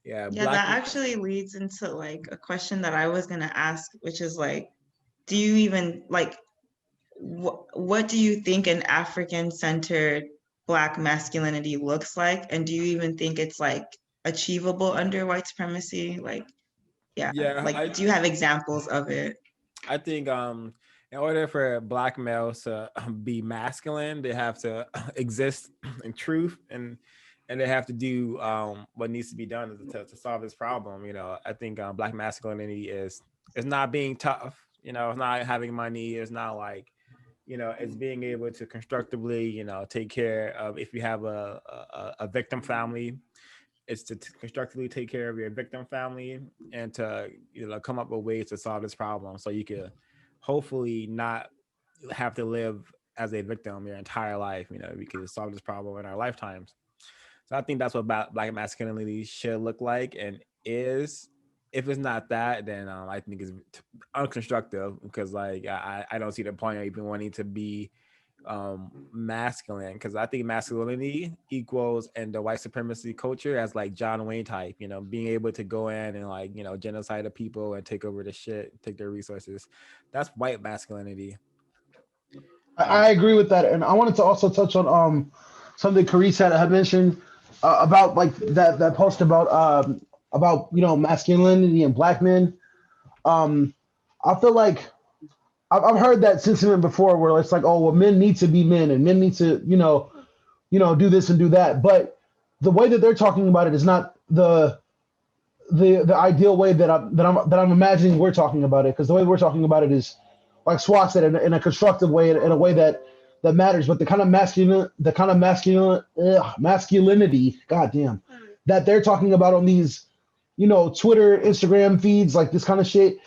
Yeah. Yeah, Black. that actually leads into like a question that I was gonna ask, which is like, do you even like what do you think an African-centered Black masculinity looks like? And do you even think it's like achievable under white supremacy? Like, yeah, Yeah. like do you have examples of it? I think in order for black males to be masculine, they have to exist in truth, and they have to do what needs to be done to solve this problem. You know, I think black masculinity is not being tough. You know, it's not having money. It's not like, you know, it's being able to constructively, you know, take care of, if you have a victim family, it's to constructively take care of your victim family, and to, you know, come up with ways to solve this problem so you could hopefully not have to live as a victim your entire life. You know, we could solve this problem in our lifetimes. So I think that's what black masculinity should look like and is. If it's not that, then I think it's unconstructive, because like I don't see the point of even wanting to be masculine, because I think masculinity equals in the white supremacy culture as like John Wayne type, you know, being able to go in and like, you know, genocide the people and take over the shit, take their resources. That's white masculinity. I agree with that, and I wanted to also touch on something Carice had mentioned about like that post about you know masculinity and black men. I feel like I've heard that sentiment before, where it's like, oh well, men need to be men and men need to do this and do that, but the way that they're talking about it is not the ideal way that I'm imagining we're talking about it, because the way we're talking about it is like Swat said, in a constructive way, in a way that matters. But the kind of masculinity, goddamn, that they're talking about on these, you know, Twitter, Instagram feeds, like this kind of shit,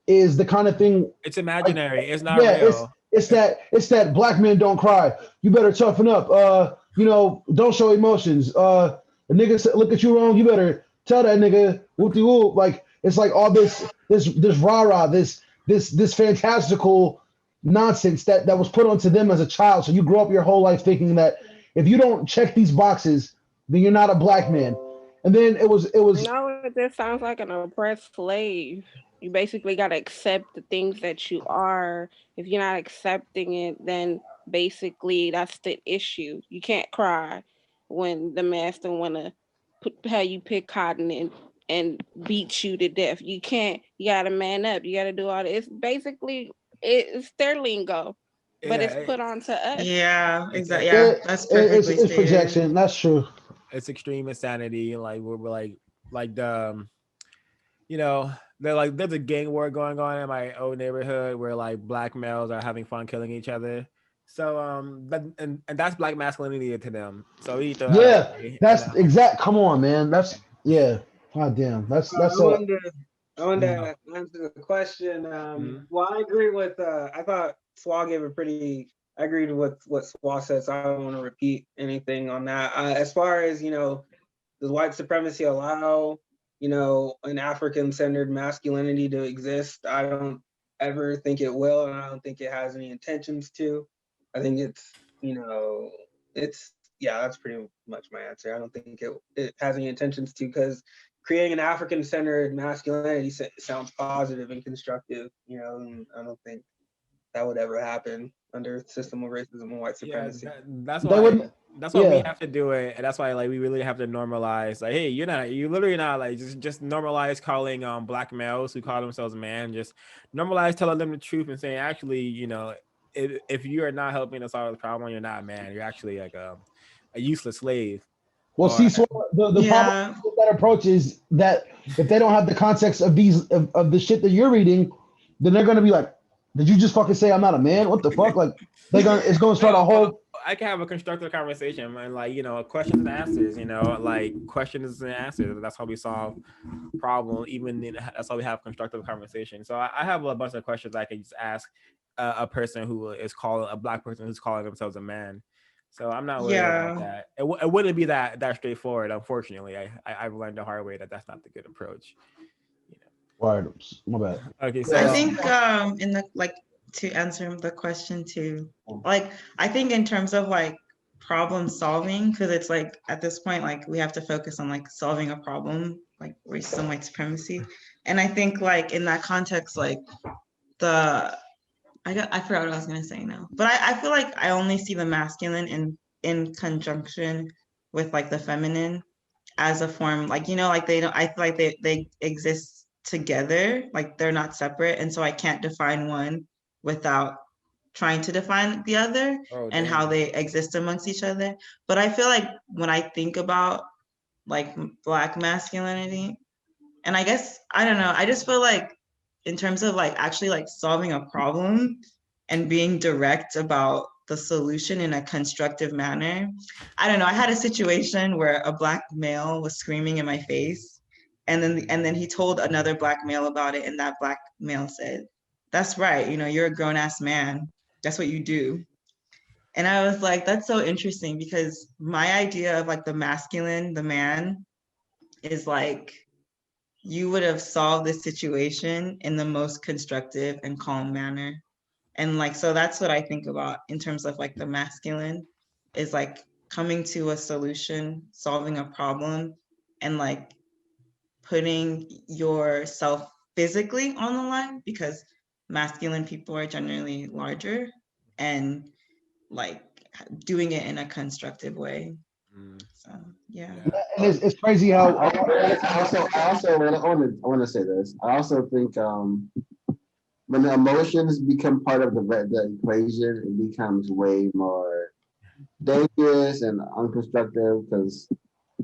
is the kind of thing. It's Like, imaginary. It's not yeah, real. it's that black men don't cry. You better toughen up. You know, don't show emotions. A nigga look at you wrong, you better tell that nigga whoop de whoop. Like it's like all this rah-rah, this fantastical nonsense that was put onto them as a child. So you grow up your whole life thinking that if you don't check these boxes, then you're not a black man. And then it was No, it just sounds like an oppressed slave. You basically got to accept the things that you are. If you're not accepting it, then basically that's the issue. You can't cry when the master want to have you pick cotton and beat you to death. You can't. You got to man up. You got to do all this. It's basically it's their lingo, but Yeah, it's put on to us. Yeah, exactly. it's Yeah, that's perfectly it's stated. projection. That's true. it's extreme insanity. Like we're like the you know, they're like, there's a gang war going on in my old neighborhood where like black males are having fun killing each other. So and that's black masculinity to them. So we throw that Yeah, away. And that's exact. Come on, man. That's yeah. God damn. That's I a wanted to, I wanted to answer the question. Well, I agree with. I thought Swa gave a pretty. I agreed with what Swa said, so I don't want to repeat anything on that. As far as does white supremacy allow an African-centered masculinity to exist? I don't ever think it will, and I don't think it has any intentions to. I think it's yeah, that's pretty much my answer. I don't think it has any intentions to, because creating an African-centered masculinity sounds positive and constructive, and I don't think that would ever happen under a system of racism and white yeah, supremacy. that's they why wouldn't. we Yeah, have to do it, and that's why like we really have to normalize, like, hey, you literally not like just normalize calling black males who call themselves man, just normalize telling them the truth and saying, actually, if you are not helping to solve the problem, you're not a man, you're actually like a useless slave. Well, Or see, so the problem with that approach is that if they don't have the context of these of the shit that you're reading, then they're gonna be like, "Did you just fucking say I'm not a man? What the fuck?" Like it's gonna start a whole. I can have a constructive conversation and like, questions and answers, like questions and answers. That's how we solve problem. That's how we have constructive conversation. So I have a bunch of questions I can just ask a person who is calling a black person who's calling themselves a man. So I'm not worried about that. It wouldn't be that straightforward. Unfortunately, I've learned the hard way that that's not the good approach. Words. My bad. Okay, so I think in the to answer the question too, like I think in terms of like problem solving, because it's like at this point like we have to focus on like solving a problem like racism, white supremacy, and I think like in that context like I forgot what I was gonna say now, but I feel like I only see the masculine in conjunction with like the feminine as a form, like like they don't. I feel like they exist together, like they're not separate, and so I can't define one without trying to define the other and how they exist amongst each other. But I feel like when I think about like Black masculinity, and I guess I don't know, I just feel like in terms of like actually like solving a problem and being direct about the solution in a constructive manner. I don't know. I had a situation where a Black male was screaming in my face, and then he told another Black male about it, and that Black male said, "That's right. You're a grown ass man. That's what you do." And I was like, "That's so interesting," because my idea of like the masculine, the man, is like you would have solved this situation in the most constructive and calm manner. And like, so that's what I think about in terms of like the masculine is like coming to a solution, solving a problem, and like putting yourself physically on the line, because masculine people are generally larger, and like doing it in a constructive way. So yeah. And it's crazy how I also want to say this. I also think when the emotions become part of the equation, it becomes way more dangerous and unconstructive because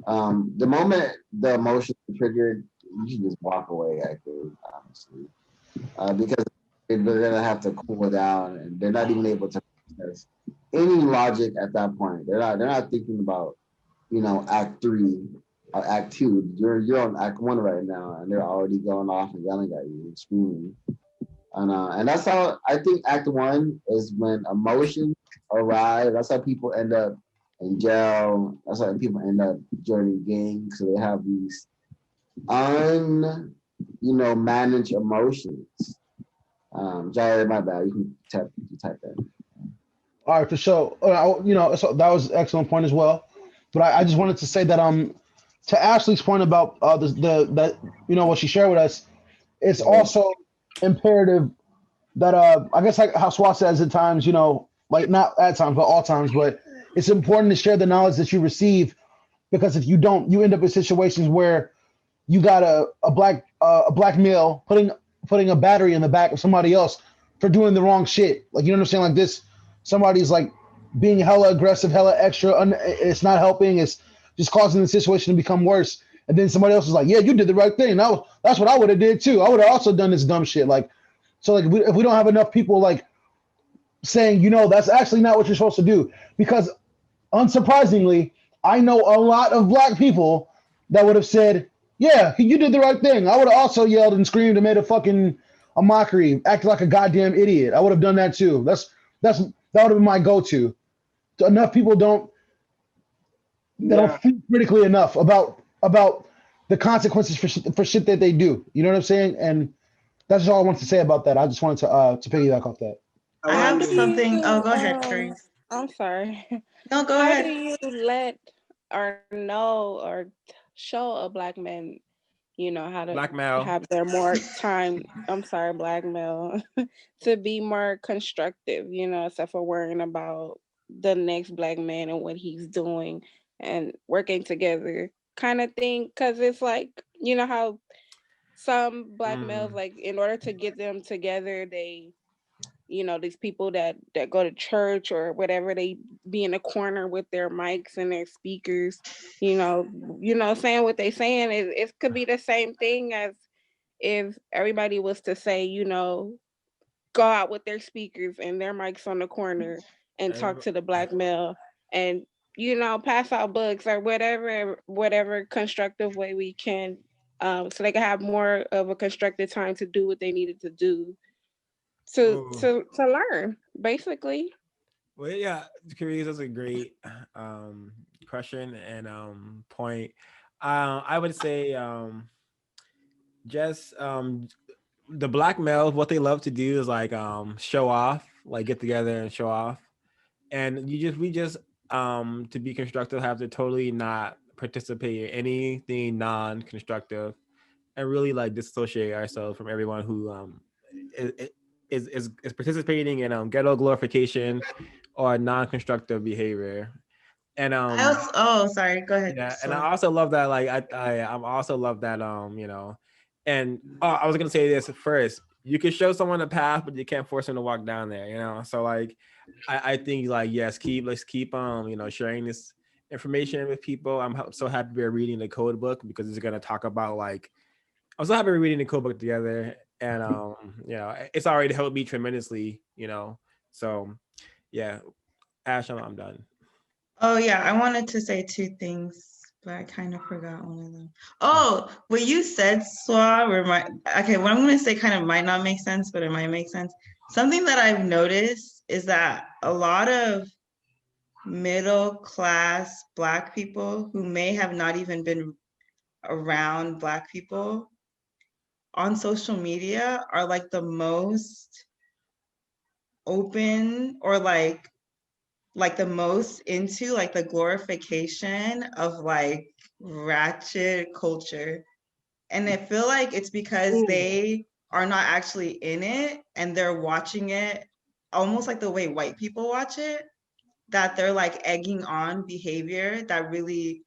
the moment the emotion is triggered, you should just walk away. I think honestly, because they're gonna have to cool down, and they're not even able to process any logic at that point. They're not thinking about Act 3 or Act 2. You're on Act 1 right now, and they're already going off and yelling at you and screaming. And that's how I think Act 1 is when emotions arrive. That's how people end up in jail. That's how people end up joining gangs. So they have these managed emotions. Jared, my bad. You can type that. All right, for sure. So that was an excellent point as well. But I just wanted to say that to Ashley's point about that what she shared with us, it's also imperative that I guess like how Swat says at times, like not at times but all times, but it's important to share the knowledge that you receive, because if you don't, you end up in situations where you got a black male putting a battery in the back of somebody else for doing the wrong shit. Like, you know what I'm saying? Like this, somebody's like being hella aggressive, hella extra. It's not helping. It's just causing the situation to become worse. And then somebody else is like, "Yeah, you did the right thing. That's what I would have did too. I would have also done this dumb shit." Like, so like if we don't have enough people like saying, that's actually not what you're supposed to do, because unsurprisingly, I know a lot of Black people that would have said, "Yeah, you did the right thing. I would have also yelled and screamed and made a mockery, acted like a goddamn idiot. I would have done that too." That would have been my go-to. Enough people don't think critically enough about the consequences for shit that they do. You know what I'm saying? And that's all I wanted to say about that. I just wanted to piggyback off that. I have something. Oh, go ahead, Therese. I'm sorry. No, go How ahead. do you let or know or show a Black man, how to Black male have their more time? I'm sorry, Black male, to be more constructive, except for worrying about the next Black man and what he's doing and working together kind of thing. Because it's like, how some Black males, like in order to get them together, they you know, these people that go to church or whatever, they be in a corner with their mics and their speakers, saying what they saying. It could be the same thing as if everybody was to say, go out with their speakers and their mics on the corner and talk to the black male and pass out books or whatever constructive way we can, so they can have more of a constructive time to do what they needed to do to learn, basically. Well, yeah, Curious, that's a great question and point. I would say just the black males, what they love to do is like show off, like get together and show off. And we just to be constructive have to totally not participate in anything non-constructive and really like dissociate ourselves from everyone who is, is participating in ghetto glorification or non-constructive behavior. And sorry, go ahead. yeah, and I also love that I'm also love that and I was gonna say this first. You can show someone a path, but you can't force them to walk down there, So like I think like yes, let's keep sharing this information with people. I'm so happy we're reading the code book because it's gonna talk about like I'm so happy we're reading the code book together, and it's already helped me tremendously, So yeah, Ash, I'm done. Oh yeah, I wanted to say two things, but I kind of forgot one of them. Oh, what you said, Swa, okay, what I'm gonna say kind of might not make sense, but it might make sense. Something that I've noticed is that a lot of middle class Black people who may have not even been around Black people on social media are like the most open or like the most into like the glorification of like ratchet culture. And I feel like it's because they are not actually in it and they're watching it almost like the way white people watch it, that they're like egging on behavior that really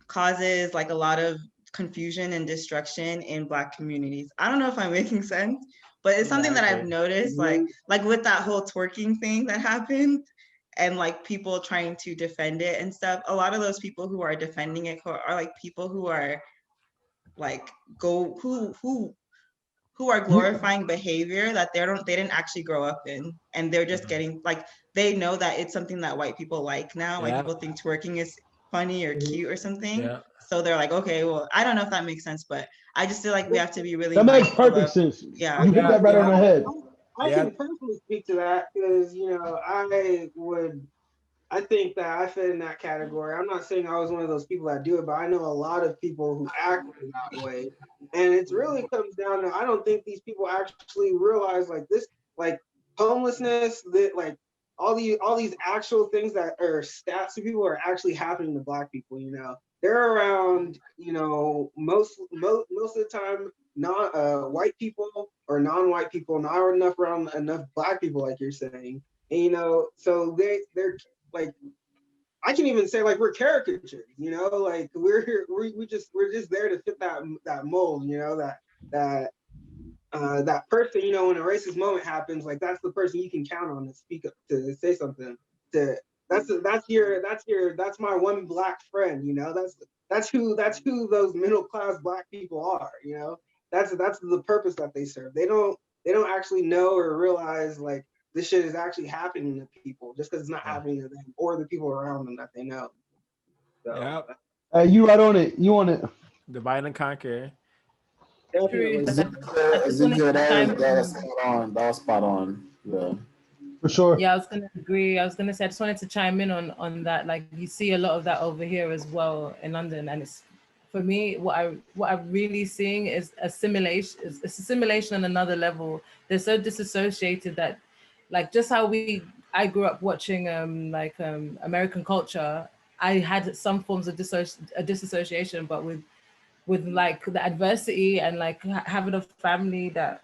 causes like a lot of confusion and destruction in Black communities. I don't know if I'm making sense, but it's something that I've noticed, like with that whole twerking thing that happened and like people trying to defend it and stuff. A lot of those people who are defending it are like people who are like who are glorifying behavior that they didn't actually grow up in, and they're just getting like, they know that it's something that white people like now. White people think twerking is funny or cute or something. Yeah. So they're like, okay, well, I don't know if that makes sense, but I just feel like we have to be really That makes mindful perfect of, sense. yeah. You hit that right on the head. I can personally speak to that because I think that I fit in that category. I'm not saying I was one of those people that do it, but I know a lot of people who act in that way. And it really comes down to, I don't think these people actually realize like this, like homelessness, that like all these actual things that are stats to people are actually happening to Black people. They're around, most of the time, not white people or non-white people, not enough around enough Black people, like you're saying. And so they're like, I can even say like we're caricatures, like we're here, we're just there to fit that mold, that person, when a racist moment happens, like that's the person you can count on to speak up, to say something. That's my one Black friend, that's who those middle class Black people are, that's the purpose that they serve. They don't actually know or realize like this shit is actually happening to people just because it's not happening to them or the people around them that they know. So, Hey, you right on it. You on it. Divide and conquer. Definitely. That was spot on. Yeah. For sure. Yeah, I was gonna agree. I was gonna say I just wanted to chime in on that. Like you see a lot of that over here as well in London, and it's, for me, what I'm really seeing is assimilation. It's assimilation on another level. They're so disassociated that, like, just how I grew up watching American culture. I had some forms of disassociation, but with like the adversity and like having a family that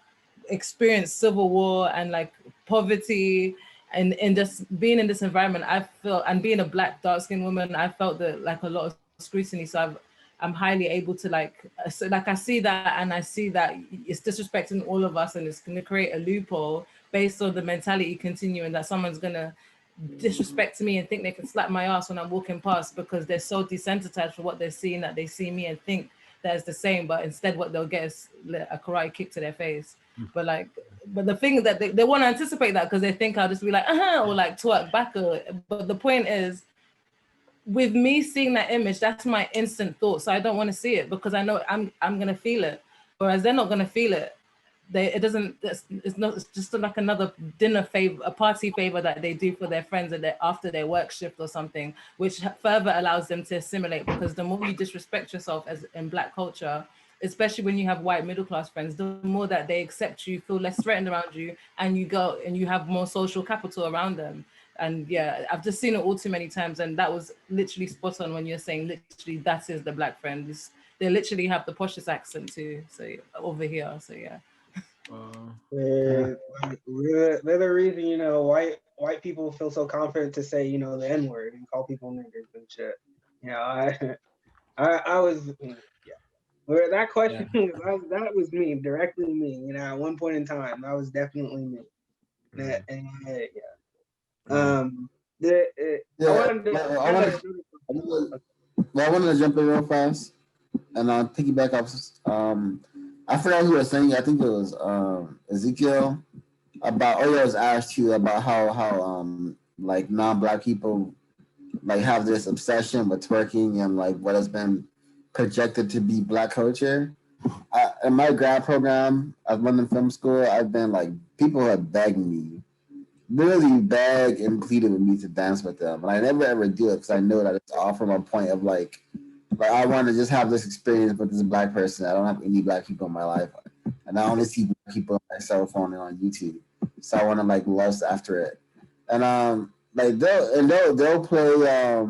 experienced civil war and like poverty, and in just being in this environment, I felt, and being a Black dark-skinned woman, I felt that like a lot of scrutiny. So I'm highly able to so like I see that, and I see that it's disrespecting all of us, and it's going to create a loophole based on the mentality continuing that someone's going to disrespect me and think they can slap my ass when I'm walking past because they're so desensitized for what they're seeing that they see me and think that it's the same, but instead what they'll get is a karate kick to their face. But the thing is that they want to anticipate that because they think I'll just be like, or like twerk back. But the point is, with me seeing that image, that's my instant thought. So I don't want to see it because I know I'm gonna feel it. Whereas they're not gonna feel it. It's just like another dinner favor, a party favor that they do for their friends after their work shift or something, which further allows them to assimilate. Because the more you disrespect yourself as in Black culture, especially when you have white middle class friends, the more that they accept you, feel less threatened around you, and you go and you have more social capital around them. And yeah, I've just seen it all too many times, and that was literally spot on when you're saying literally that is the Black friend. They literally have the poshest accent too, so over here. So yeah. They're the reason, you know, white people feel so confident to say, you know, the N-word and call people niggers and shit. You know, I was, yeah. Where that question, that was me, directly me. You know, at one point in time, that was definitely me. Yeah. I wanted to jump in real fast and piggyback off. I forgot who was saying. I think it was Ezekiel about. Oh yeah, it was asked you about how like non-Black people like have this obsession with twerking and like what has been projected to be Black culture. In my grad program at London Film School, I've been like people have begged me, really begged and pleaded with me to dance with them, and I never ever do it because I know that it's all from a point of like I want to just have this experience with this Black person. I don't have any Black people in my life, and I only see Black people on my cell phone and on YouTube, so I want to like lust after it, and like they'll play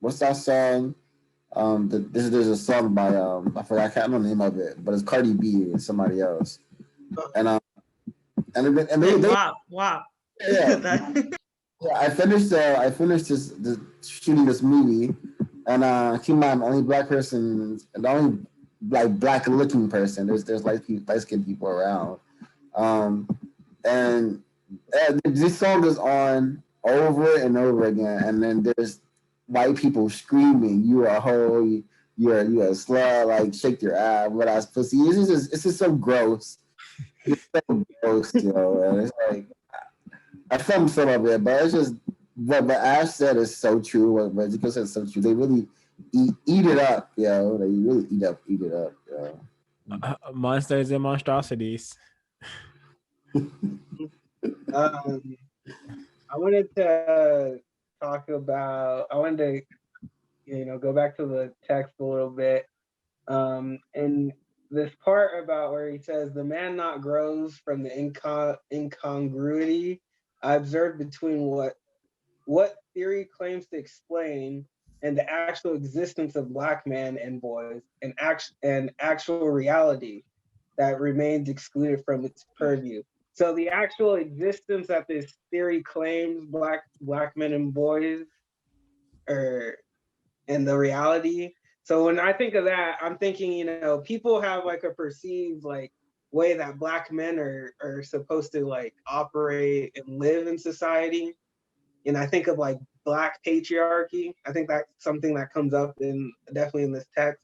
what's that song? There's a song by I forgot, I can't remember the name of it, but it's Cardi B and somebody else, and they WAP. Yeah. Yeah, I finished this shooting this movie, and keep in mind, the only Black person, the only like Black looking person. There's light skinned people around, and this song goes on over and over again, and then there's white people screaming, "You are a hoe, you're a slut, like shake your ass, what ass pussy." It's just so gross. It's so gross, you know, and it's like. I filmed some of it, but it's just what Ash said is so true. What Ezekiel said is so true. They really eat it up, you know. They really eat it up, you know. Monsters and monstrosities. I wanted to talk about. I wanted to, you know, go back to the text a little bit, and this part about where he says the man not grows from the incongruity I observed between what theory claims to explain and the actual existence of Black men and boys and actual reality that remains excluded from its purview. So the actual existence that this theory claims black men and boys are and the reality. So when I think of that, I'm thinking, you know, people have like a perceived like way that Black men are supposed to like operate and live in society. And I think of like Black patriarchy. I think that's something that comes up in definitely in this text.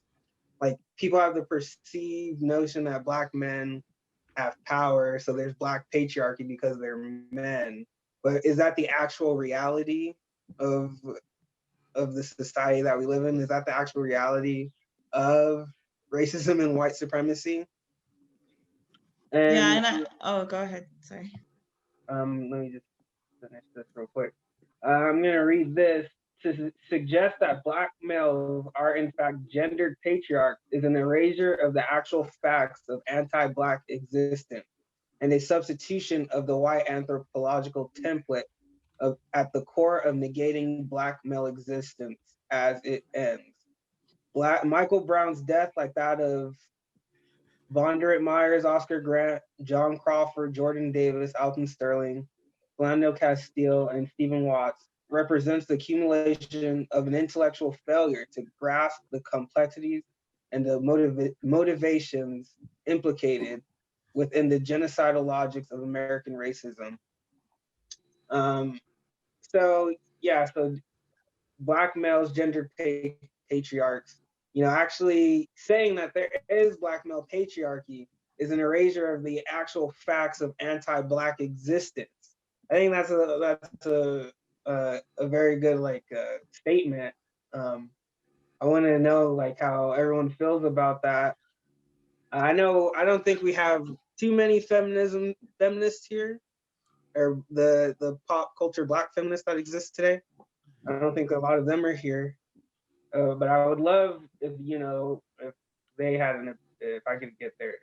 Like people have the perceived notion that Black men have power, so there's Black patriarchy because they're men. But is that the actual reality of the society that we live in? Is that the actual reality of racism and white supremacy? And go ahead. Sorry. Let me just finish this real quick. I'm going to read this. To suggest that Black males are in fact gendered patriarchs is an erasure of the actual facts of anti-Black existence and a substitution of the white anthropological template at the core of negating Black male existence as it ends. Michael Brown's death, like that of Vonderit Myers, Oscar Grant, John Crawford, Jordan Davis, Alton Sterling, Philando Castile, and Stephen Watts, represents the accumulation of an intellectual failure to grasp the complexities and the motivations implicated within the genocidal logics of American racism. Um, so yeah, so Black males, gender patriarchs, actually saying that there is Black male patriarchy is an erasure of the actual facts of anti-Black existence. I think that's a very good statement. I want to know how everyone feels about that. I don't think we have too many feminists here, or the pop culture Black feminists that exist today. I don't think a lot of them are here, but I would love if if they had if I could get there.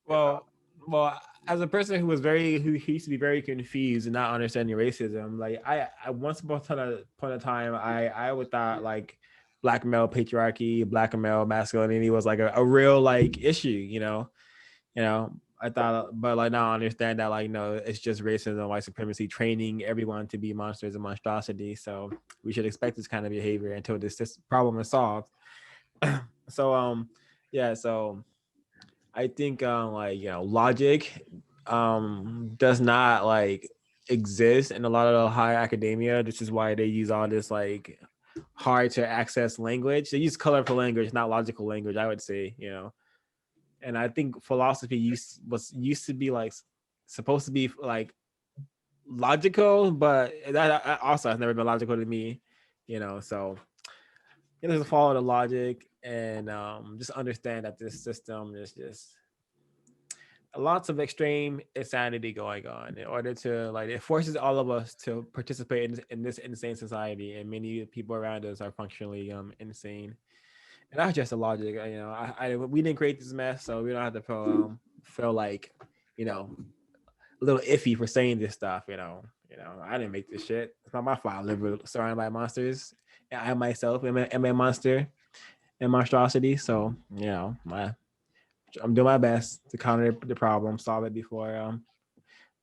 Well, as a person who used to be very confused and not understanding racism, like I once upon a point of time, I would thought like Black male patriarchy, Black male masculinity was like a real issue, I thought, but now I understand that it's just racism, white supremacy, training everyone to be monsters and monstrosity. So we should expect this kind of behavior until this problem is solved. So so I think logic does not exist in a lot of the higher academia. This is why they use all this hard to access language. They use colorful language, not logical language, I would say, And I think philosophy used to be supposed to be logical, but that also has never been logical to me, So just follow the logic and just understand that this system is just lots of extreme insanity going on in order to it forces all of us to participate in this insane society, and many people around us are functionally insane. And that's just the logic. We didn't create this mess, so we don't have to feel a little iffy for saying this stuff. I didn't make this shit. It's not my fault. I live surrounded by monsters, and I myself am a monster and monstrosity. So I'm doing my best to counter the problem, solve it before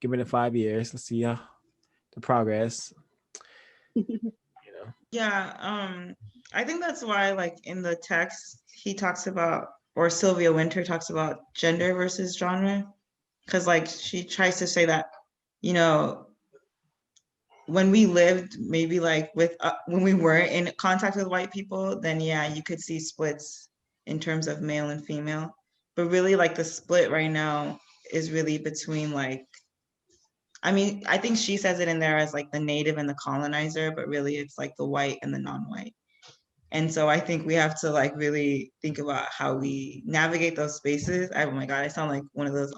giving it 5 years. Let's see the progress. Yeah, I think that's why in the text he talks about, or Sylvia Wynter talks about, gender versus genre, because she tries to say that when we lived maybe with when we weren't in contact with white people, then yeah, you could see splits in terms of male and female, but really the split right now is really between I think she says it in there as the native and the colonizer, but really it's the white and the non-white. And so I think we have to really think about how we navigate those spaces. Oh my God, I sound like one of those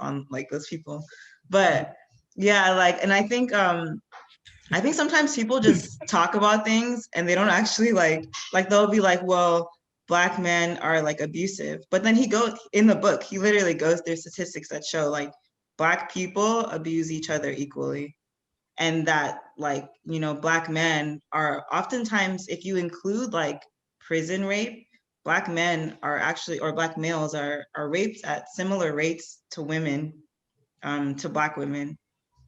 those people. But yeah, and I think sometimes people just talk about things and they don't actually they'll be well, Black men are abusive. But then he goes in the book, he literally goes through statistics that show Black people abuse each other equally. And that Black men are oftentimes, if you include prison rape, Black men are actually, or Black males are raped at similar rates to women, to Black women.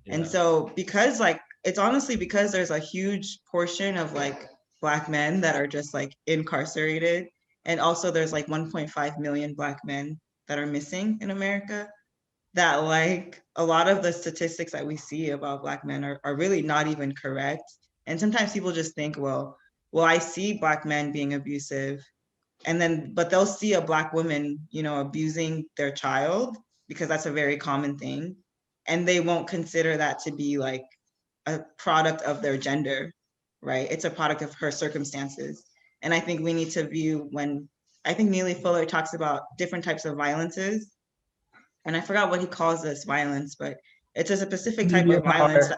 Yeah. And so because it's honestly because there's a huge portion of Black men that are just incarcerated, and also there's 1.5 million Black men that are missing in America, that a lot of the statistics that we see about Black men are really not even correct. And sometimes people just think, well, I see Black men being abusive, but they'll see a Black woman, abusing their child, because that's a very common thing. And they won't consider that to be a product of their gender, right? It's a product of her circumstances. And I think we need to view, I think Neely Fuller talks about different types of violences, and I forgot what he calls this violence, but it's a specific type of violence.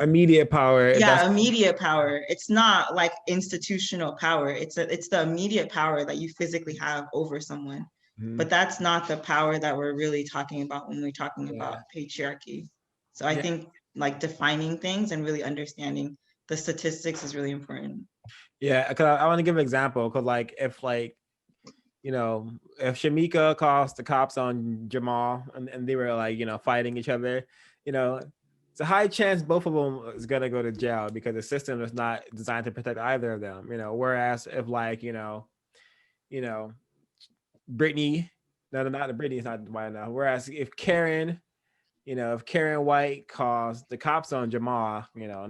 Immediate power. Yeah, immediate power. It's not institutional power. It's the immediate power that you physically have over someone. Mm-hmm. But that's not the power that we're really talking about when we're talking about patriarchy. So I think defining things and really understanding the statistics is really important. Yeah, because I want to give an example. Because if if Shamika calls the cops on Jamal and they were fighting each other, it's a high chance both of them is gonna go to jail because the system is not designed to protect either of them. Whereas if like you know, Brittany, no, not Brittany's not white enough. Whereas if Karen, if Karen White calls the cops on Jamal, 10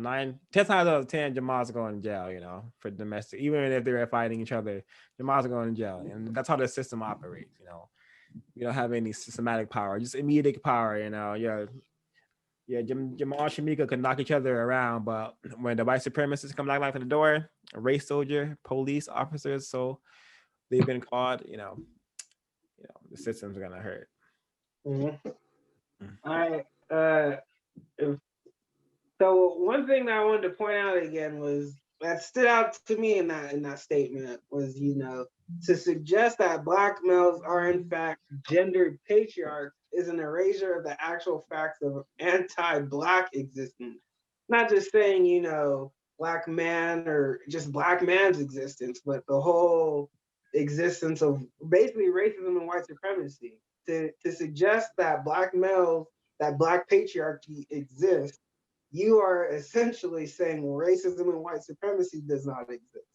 times out of 10, Jamal's going to jail, for domestic, even if they're fighting each other, Jamal's going to jail. And that's how the system operates. We don't have any systematic power, just immediate power. Jamal and Shamika could knock each other around, but when the white supremacists come knocking on the door, a race soldier, police officers, so they've been called, the system's gonna hurt. Mm-hmm. All right. So one thing that I wanted to point out again was that stood out to me in that statement was, to suggest that Black males are in fact gendered patriarchs is an erasure of the actual facts of anti-Black existence. Not just saying, Black man or just Black man's existence, but the whole existence of basically racism and white supremacy. To suggest that Black males, that Black patriarchy exists, you are essentially saying racism and white supremacy does not exist.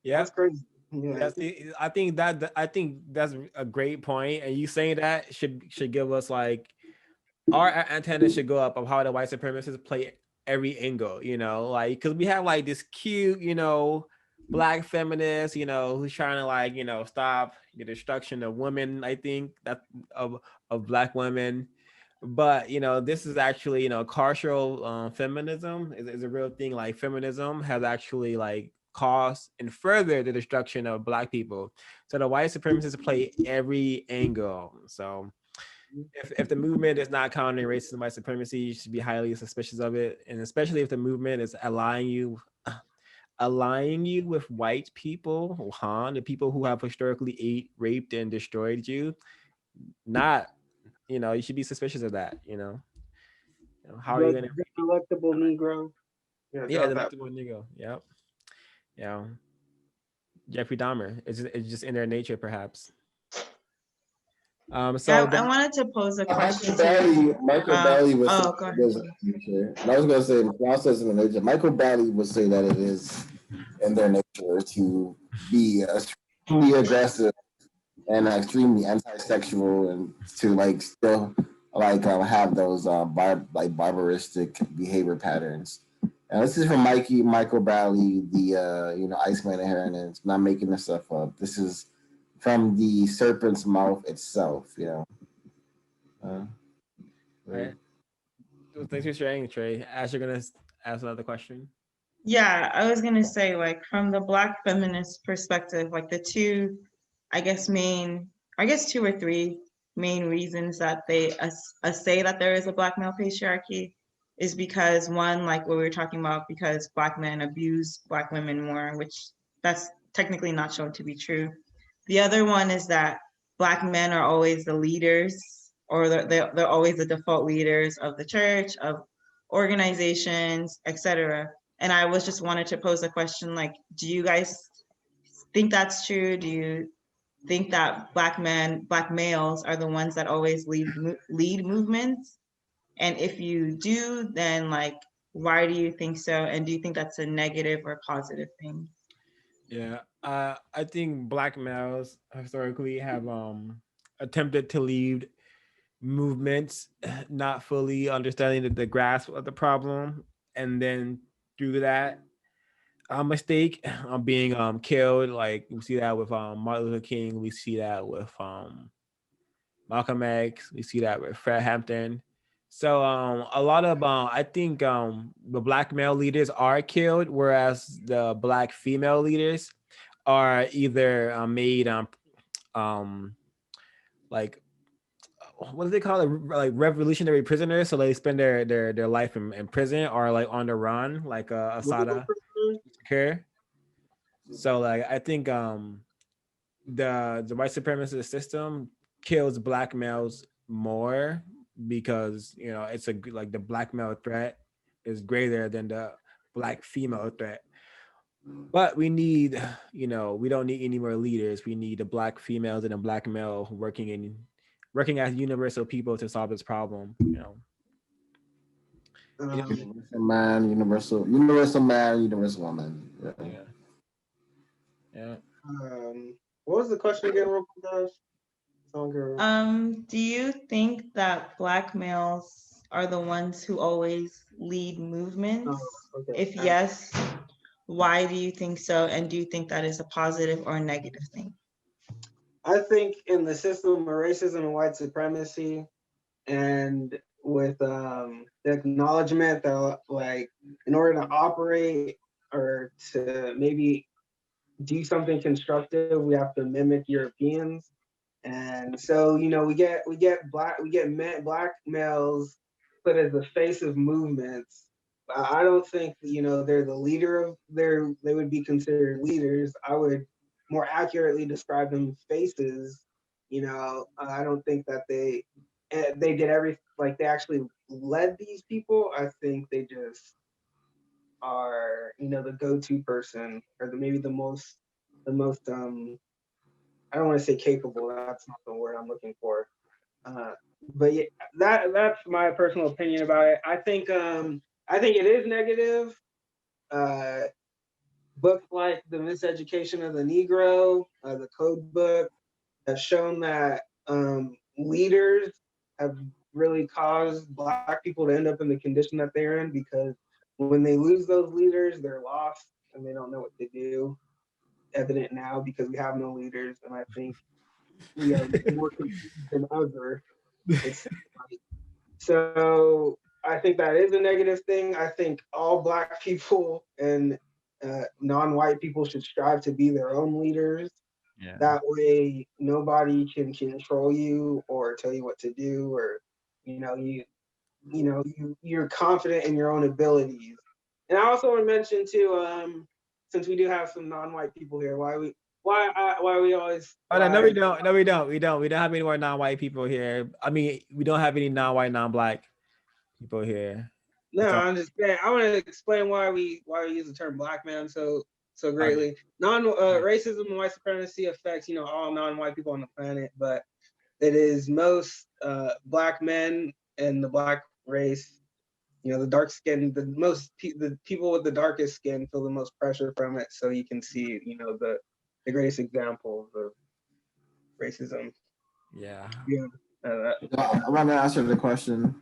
Yeah, that's crazy. Yeah. I think that's a great point, and you saying that should give us like our antenna should go up of how the white supremacists play every angle, like because we have like this cute, Black feminist, who's trying to like stop the destruction of women. I think that of Black women. But this is actually carceral feminism is a real thing. Like feminism has actually like caused and further the destruction of Black people. So the white supremacists play every angle. So if the movement is not countering racism and white supremacy, you should be highly suspicious of it, and especially if the movement is aligning you with white people, the people who have historically ate, raped, and destroyed you. Not you should be suspicious of that. How are you gonna The delectable Negro. the delectable Negro? Yep. Yeah. Jeffrey Dahmer. It's just in their nature, perhaps. So I wanted to pose a question. Michael Bailey was. Oh, go ahead. And I was going to say, process in the nature. Michael Bailey would say that it is in their nature to be extremely aggressive and extremely anti-sexual, and to like still like have those barbaristic behavior patterns. And this is from Michael Bailey, the Iceman Inheritance. Not making this stuff up. This is from the serpent's mouth itself. Right. Thanks for sharing, Trey. Ash, you're gonna ask another question. Yeah, I was gonna say, like, from the Black feminist perspective, like the two, I guess two or three main reasons that they say that there is a Black male patriarchy is because one, like what we were talking about, because Black men abuse Black women more, which that's technically not shown to be true. The other one is that Black men are always the leaders, or they're always the default leaders of the church, of organizations, etc. And I was just wanted to pose a question, like, do you guys think that's true? Do you think that Black males are the ones that always lead movements? And if you do, then like, why do you think so? And do you think that's a negative or positive thing? Yeah, I think Black males historically have attempted to lead movements, not fully understanding the grasp of the problem, and then through that mistake being killed. Like we see that with Martin Luther King, we see that with Malcolm X, we see that with Fred Hampton. So a lot of I think the Black male leaders are killed, whereas the Black female leaders are either made like what do they call it, like revolutionary prisoners, so they spend their life in prison or like on the run, like Asada Shakur. So like I think the white supremacist system kills Black males more because it's like the Black male threat is greater than the Black female threat. But we need, we don't need any more leaders. We need the Black females and the Black male working as universal people to solve this problem. Universal man, universal man, universal woman. Yeah. Yeah. What was the question again, real quick, guys? Do you think that Black males are the ones who always lead movements? Okay. If yes, why do you think so? And do you think that is a positive or a negative thing? I think in the system of racism and white supremacy, and with the acknowledgement that, like, in order to operate or to maybe do something constructive, we have to mimic Europeans. And so, black males put as the face of movements. I don't think, they're the leader of they would be considered leaders. I would more accurately describe them faces. I don't think that they did like they actually led these people. I think they just are, the go-to person, or maybe the most I don't want to say capable. That's not the word I'm looking for. Uh, but yeah, that's my personal opinion about it. I think it is negative. Uh, Books like The Miseducation of the Negro, the Code Book, have shown that leaders have really caused Black people to end up in the condition that they're in, because when they lose those leaders, they're lost and they don't know what to do. Evident now because we have no leaders, and I think we are more confused than ever. It's like, so I think that is a negative thing. I think all Black people and non-white people should strive to be their own leaders. Yeah. That way, nobody can control you or tell you what to do, or you're confident in your own abilities. And I also want to mention too, since we do have some non-white people here, why we always Oh no, we don't. No, we don't. We don't. We don't have any more non-white people here. I mean, we don't have any non-white, non-black people here. No, I'm just saying. I want to explain why we use the term black man so greatly. Racism and white supremacy affects all non-white people on the planet, but it is most Black men and the Black race. The dark skin, the people with the darkest skin feel the most pressure from it. So you can see, the greatest example of racism. Yeah. Yeah. I want to answer the question.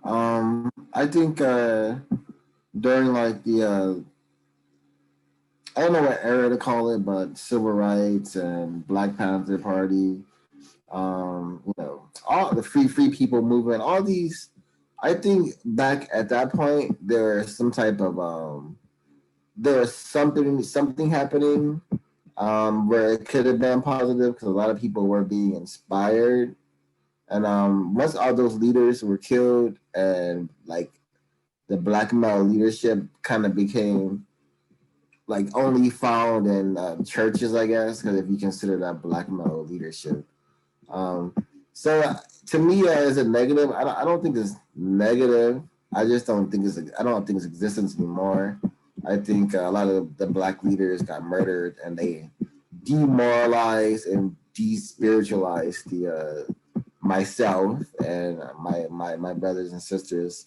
I think during like the I don't know what era to call it, but civil rights and Black Panther Party, all the free people movement, all these. I think back at that point there was some type of there was something happening where it could have been positive because a lot of people were being inspired, and once all those leaders were killed and like the Black male leadership kind of became like only found in churches, I guess, because if you consider that Black male leadership. Um, so to me, as a negative, I don't think it's negative. I just don't think I don't think it's existence anymore. I think a lot of the Black leaders got murdered, and they demoralized and despiritualized the myself and my brothers and sisters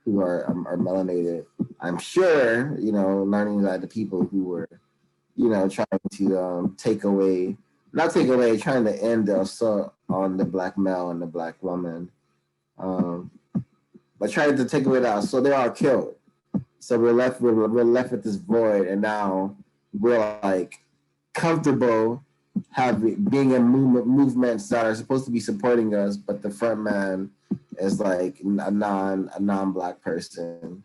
who are melanated. I'm sure, learning that the people who were, trying to not take away, trying to end the assault on the Black male and the Black woman, um, but trying to take away that, so they're all killed. So we're left with this void, and now we're like comfortable being in movements that are supposed to be supporting us, but the front man is like a non-black person,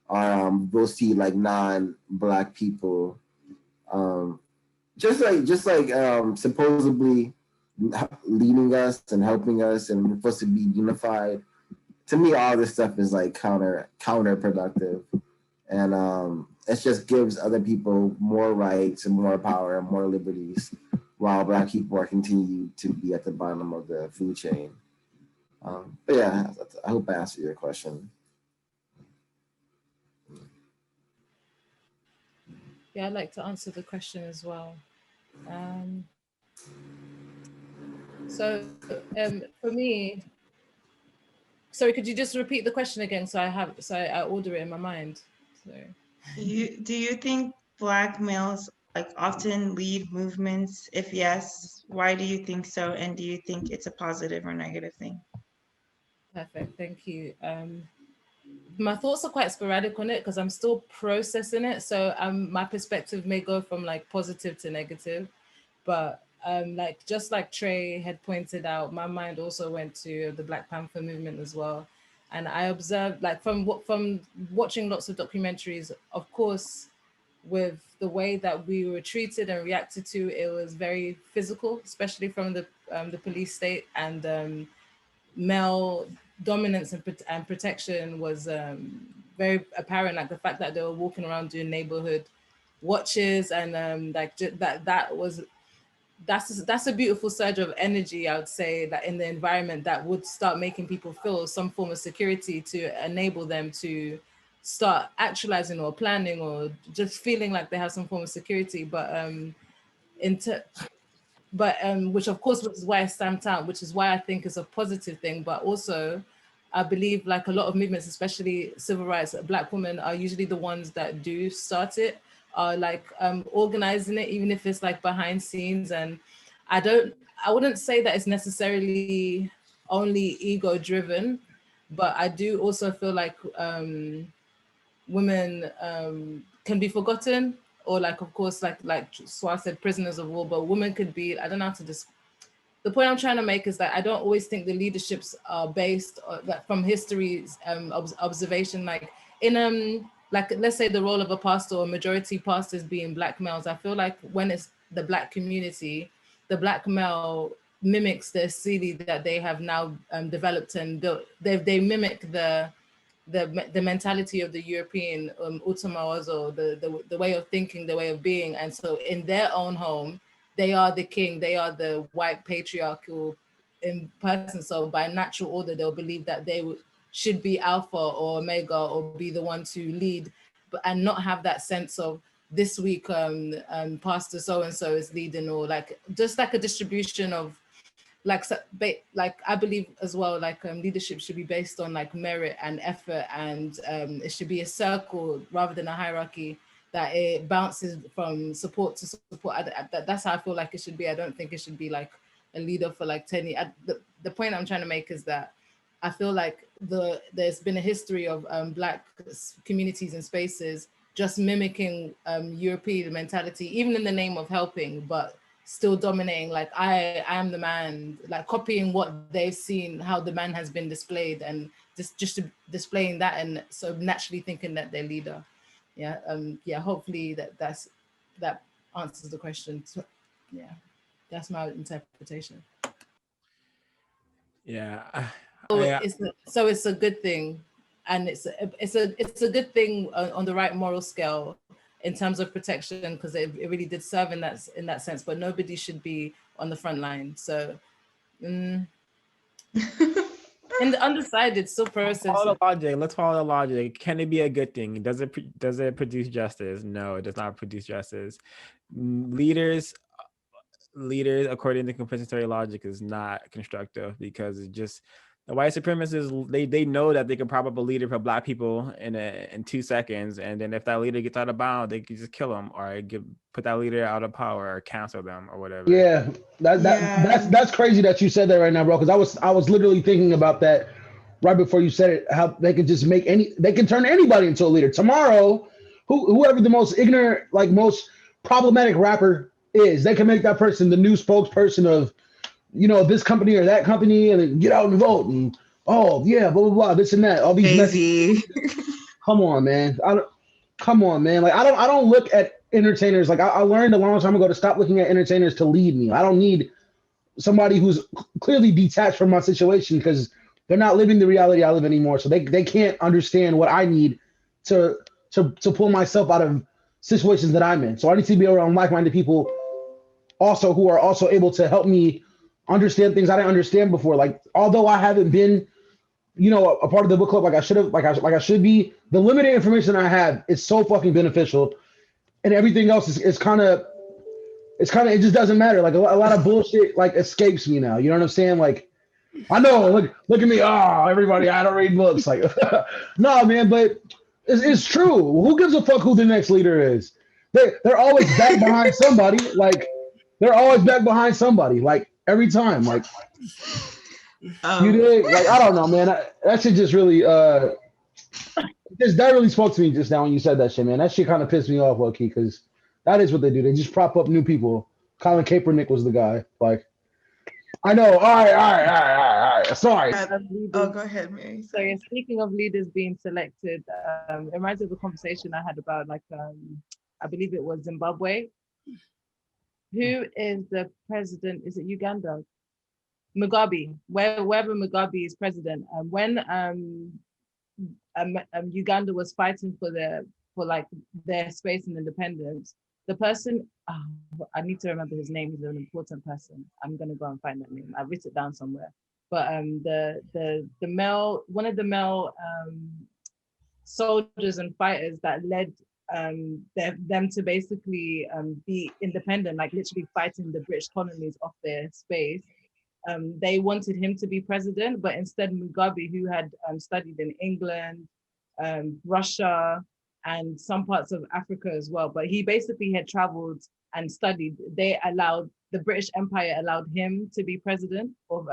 or we'll see like non-black people, just like supposedly leading us and helping us, and we're supposed to be unified. To me, all this stuff is like counterproductive, and it just gives other people more rights and more power and more liberties, while Black people are continue to be at the bottom of the food chain. But yeah, I hope I answered your question. Yeah, I'd like to answer the question as well. So for me, Sorry, could you just repeat the question again so I order it in my mind? So Do you think Black males like often lead movements? If yes, why do you think so? And do you think it's a positive or negative thing? perfect, thank you. My thoughts are quite sporadic on it because I'm still processing it. So my perspective may go from like positive to negative, but like just like Trey had pointed out, my mind also went to the Black Panther movement as well. And I observed like from watching lots of documentaries, of course, with the way that we were treated and reacted to, it was very physical, especially from the police state, and male dominance and protection was very apparent. Like the fact that they were walking around doing neighborhood watches, and that's a beautiful surge of energy, I would say, that in the environment that would start making people feel some form of security to enable them to start actualizing or planning or just feeling like they have some form of security. But into but which of course is why I stamped out, which is why I think is a positive thing. But also I believe like a lot of movements, especially civil rights, Black women are usually the ones that do start it, are like organizing it, even if it's like behind scenes. And I wouldn't say that it's necessarily only ego driven, but I do also feel like women can be forgotten, or like of course like Swa said, prisoners of war. But women could be, I don't know how to the point I'm trying to make is that I don't always think the leaderships are based that from history's observation. Like in like let's say the role of a pastor or majority pastors being Black males, I feel like when it's the Black community, the Black male mimics the Sili that they have now developed and built. They mimic the mentality of the European Utamawazo, the way of thinking, the way of being. And so in their own home, they are the king, they are the white patriarchal in person. So by natural order, they'll believe that they should be alpha or omega or be the one to lead, but and not have that sense of this week pastor so-and-so is leading, or like just like a distribution of like I believe as well, like leadership should be based on like merit and effort, and it should be a circle rather than a hierarchy, that it bounces from support to support. That's how I feel like it should be. I don't think it should be like a leader for like 10 years. The point I'm trying to make is that I feel like there's been a history of Black communities and spaces just mimicking European mentality, even in the name of helping, but still dominating. Like I am the man, like copying what they've seen, how the man has been displayed, and just displaying that, and so naturally thinking that they're leader. Yeah, hopefully that answers the question. So, yeah, that's my interpretation. Yeah. So it's a good thing, and it's a good thing on the right moral scale in terms of protection, because it really did serve in that sense. But nobody should be on the front line. So, in the undecided, still processing. Let's follow the logic. Can it be a good thing? Does it produce justice? No, it does not produce justice. Leaders, according to compensatory logic, is not constructive, because it just, the white supremacists, they know that they can prop up a leader for Black people in 2 seconds, and then if that leader gets out of bounds, they can just kill them, or put that leader out of power, or cancel them, or whatever. Yeah, that's crazy that you said that right now, bro. Because I was literally thinking about that right before you said it. How they can just they can turn anybody into a leader tomorrow. Whoever the most ignorant, like most problematic rapper is, they can make that person the new spokesperson of, this company or that company, and then get out and vote, and oh yeah, blah blah blah, this and that, all these messages. Come on, man. Come on, man. Like I don't look at entertainers. Like I learned a long time ago to stop looking at entertainers to lead me. I don't need somebody who's clearly detached from my situation, because they're not living the reality I live anymore. So they can't understand what I need to pull myself out of situations that I'm in. So I need to be around like-minded people also, who are also able to help me understand things I didn't understand before. Like, although I haven't been, a part of the book club like I should have, like I should be, the limited information I have is so fucking beneficial, and everything else is kind of, it just doesn't matter. Like a lot of bullshit like escapes me now. You know what I'm saying? Like I know. Look at me. Oh, everybody, I don't read books. Like, no, man, but it's true. Who gives a fuck who the next leader is? They're always back behind somebody. Like, they're always back behind somebody. Like every time. Like you did. Like I don't know, man. That shit just really that really spoke to me just now when you said that shit, man. That shit kind of pissed me off, low key, because that is what they do. They just prop up new people. Colin Kaepernick was the guy. Like, I know. All right. Sorry. Oh, go ahead, Mary. So yeah, speaking of leaders being selected, it reminds me of a conversation I had about I believe it was Zimbabwe. Who is the president? Is it Uganda? Mugabe. Wherever Mugabe is president, when Uganda was fighting for their space and independence, the person, I need to remember his name. He's an important person. I'm gonna go and find that name. I've written it down somewhere. But one of the male soldiers and fighters that led them to basically be independent, like literally fighting the British colonies off their space. They wanted him to be president, but instead Mugabe, who had studied in England, Russia, and some parts of Africa as well, but he basically had traveled and studied. The British Empire allowed him to be president of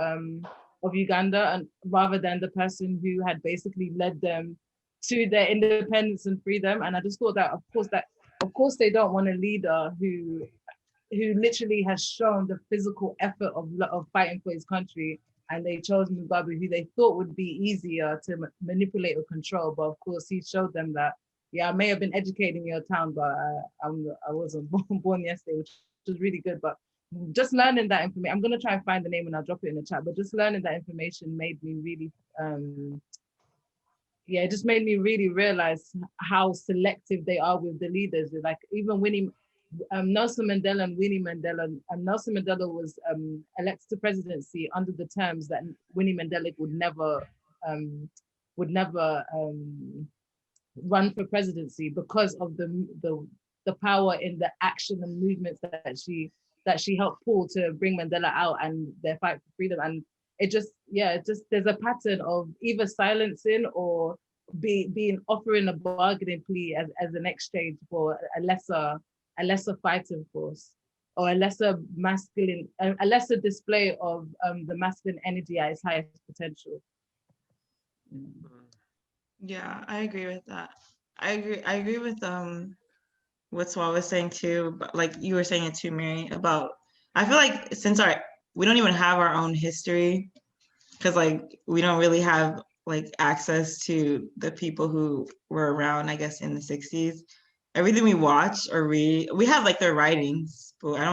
Uganda, and rather than the person who had basically led them to their independence and freedom. And I just thought that, of course, they don't want a leader who literally has shown the physical effort of fighting for his country, and they chose Mugabe, who they thought would be easier to manipulate or control. But of course, he showed them that, yeah, I may have been educated in your town, but I wasn't born yesterday, which was really good. But just learning that information, I'm gonna try and find the name and I'll drop it in the chat. But just learning that information made me really, it just made me really realize how selective they are with the leaders. Like even Nelson Mandela and Winnie Mandela. Nelson Mandela was elected to presidency under the terms that Winnie Mandela would never run for presidency because of the power in the action and movements that she helped pull to bring Mandela out and their fight for freedom. And it just there's a pattern of either silencing or offering a bargaining plea as an exchange for a lesser fighting force, or a lesser display of the masculine energy at its highest potential. Yeah, I agree with that. I agree with what Swal was saying too, but like you were saying it too, Mary, about I feel like since we don't even have our own history, because like we don't really have like access to the people who were around, I guess, in the 60s. Everything we watch or read, we have like their writings, but I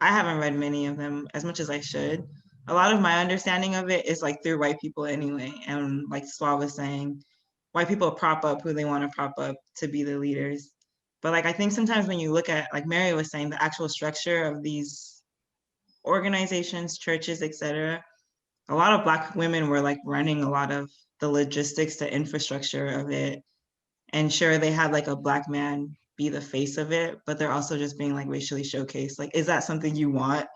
haven't read many of them as much as I should. A lot of my understanding of it is like through white people anyway. And like Swal was saying, white people prop up who they want to prop up to be the leaders. But like I think sometimes when you look at, like Mary was saying, the actual structure of these organizations, churches, etc., a lot of Black women were like running a lot of the logistics, the infrastructure of it. And sure, they had like a Black man be the face of it, but they're also just being like racially showcased. Like, is that something you want?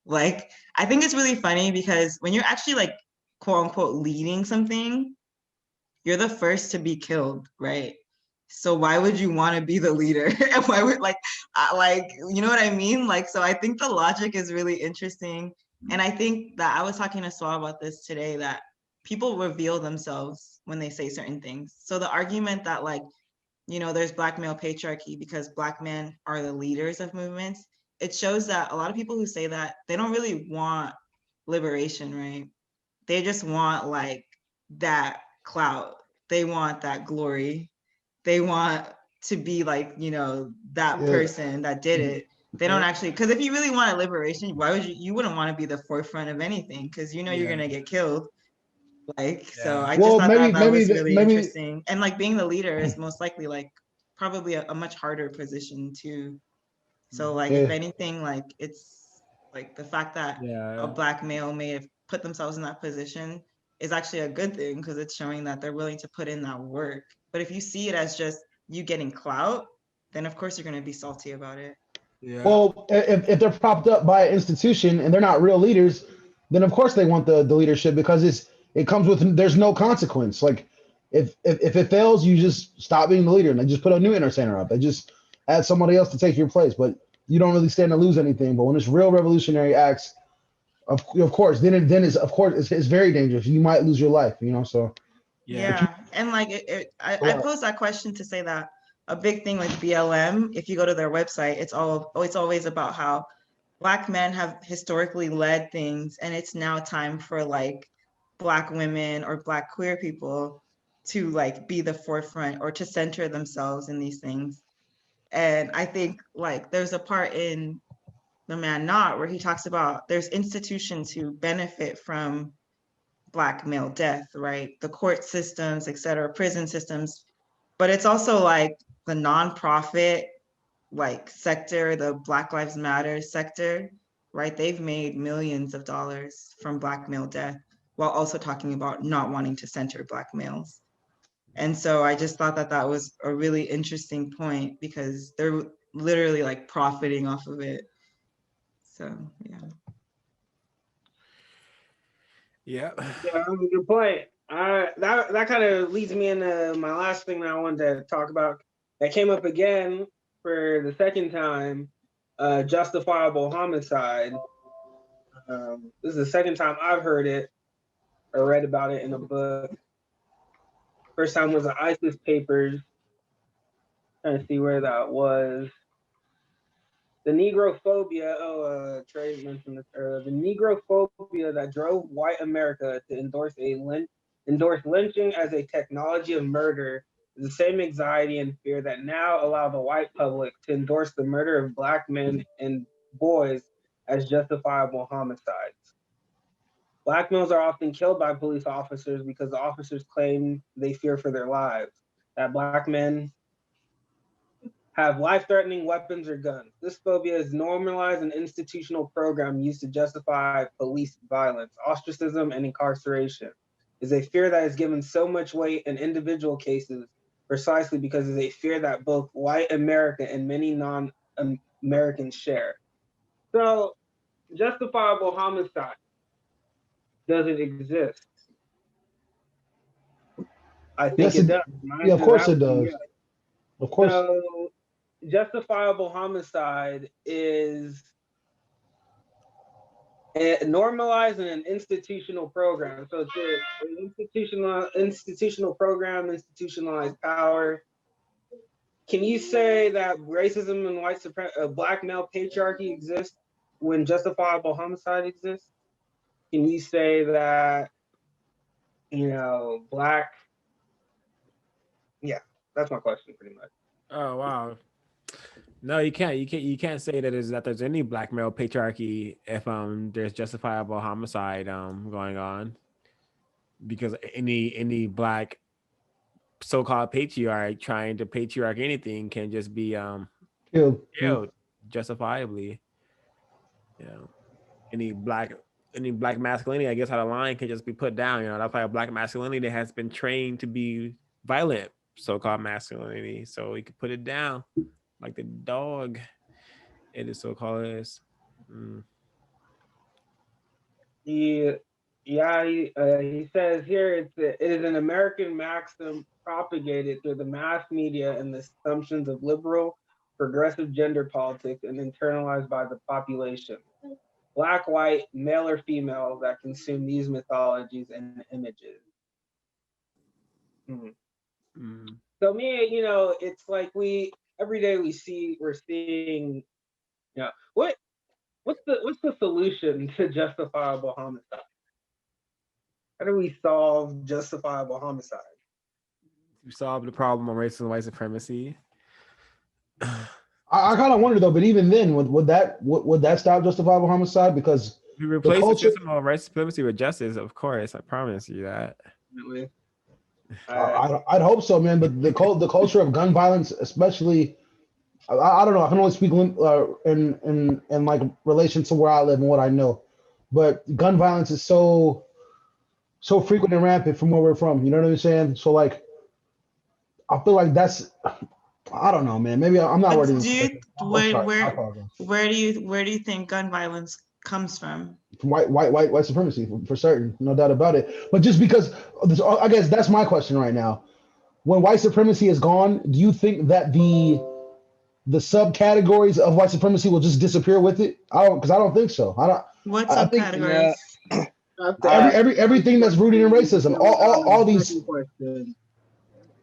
Like, I think it's really funny because when you're actually like, quote unquote, leading something, you're the first to be killed, right? So why would you want to be the leader? And why would you know what I mean? Like, so I think the logic is really interesting. And I think that I was talking to Swal about this today, that people reveal themselves when they say certain things. So the argument that like, you know, there's Black male patriarchy because Black men are the leaders of movements, it shows that a lot of people who say that, they don't really want liberation, right? They just want like that clout. They want that glory. They want to be like, you know, that person that did it. They don't actually, because if you really wanted liberation, why would you wouldn't want to be the forefront of anything, because you know you're gonna get killed. Like, so I just thought that was really interesting. And like being the leader is most likely like probably a much harder position too. So like if anything, like it's like the fact that a Black male may have put themselves in that position is actually a good thing, because it's showing that they're willing to put in that work. But if you see it as just you getting clout, then of course you're going to be salty about it. Yeah. Well, if they're propped up by an institution and they're not real leaders, then of course they want the leadership because it comes with there's no consequence. Like if it fails, you just stop being the leader and they just put a new entertainer up. They just add somebody else to take your place, but you don't really stand to lose anything. But when it's real revolutionary acts, of course, then it's very dangerous. You might lose your life, you know. So yeah, and like I posed that question to say that a big thing with BLM, if you go to their website, it's always about how Black men have historically led things, and it's now time for like Black women or Black queer people to like be the forefront or to center themselves in these things. And I think like there's a part in The Man Not where he talks about there's institutions who benefit from Black male death, right? The court systems, et cetera, prison systems. But it's also like the nonprofit like sector, the Black Lives Matter sector, right? They've made millions of dollars from Black male death while also talking about not wanting to center Black males. And so I just thought that that was a really interesting point because they're literally like profiting off of it. So, yeah. Yeah. Yeah, that was a good point. That kind of leads me into my last thing that I wanted to talk about. That came up again for the second time, justifiable homicide. This is the second time I've heard it or read about it in a book. First time was the ISIS papers. Trying to see where that was. The Negrophobia, Trey mentioned this earlier. The Negrophobia that drove white America to endorse lynching as a technology of murder is the same anxiety and fear that now allow the white public to endorse the murder of Black men and boys as justifiable homicides. Black males are often killed by police officers because the officers claim they fear for their lives. That Black men have life-threatening weapons or guns. This phobia is normalized an institutional program used to justify police violence, ostracism, and incarceration. Is a fear that is given so much weight in individual cases precisely because it is a fear that both white America and many non-Americans share. So, justifiable homicide, does it exist? I think yes, it does. yeah, of course it does. Yes. Of course. So, justifiable homicide is normalizing an institutional program. So it's an institutional program, institutionalized power. Can you say that racism and black male patriarchy exists when justifiable homicide exists? Can you say that, black? Yeah, that's my question pretty much. Oh wow. No, you can't. You can't say that there's any black male patriarchy if there's justifiable homicide going on, because any black so-called patriarch trying to patriarch anything can just be killed justifiably. You know, any black masculinity, I guess, out of line can just be put down. That's why a black masculinity has been trained to be violent, so-called masculinity, so we could put it down like the dog. It is so-called is. He says here it is an American maxim propagated through the mass media and the assumptions of liberal, progressive gender politics and internalized by the population. Black, white, male or female that consume these mythologies and images. So me, it's like every day we're seeing, what's the solution to justifiable homicide? How do we solve justifiable homicide? You solve the problem of racism and white supremacy. I kind of wonder though, but even then, would that stop justifiable homicide? Because if you replace the system of white supremacy with justice, of course, I promise you that. I'd hope so, man. But the culture of gun violence, especially, I don't know. I can only speak in like relation to where I live and what I know. But gun violence is so frequent and rampant from where we're from. You know what I'm saying? So like, I feel like that's, I don't know, man. Maybe I'm not worried. Where do you think gun violence comes from. White supremacy for certain, no doubt about it. But just because, I guess that's my question right now. When white supremacy is gone, do you think that the subcategories of white supremacy will just disappear with it? I don't think so. What I think subcategories? everything that's rooted in racism, all these. Second question.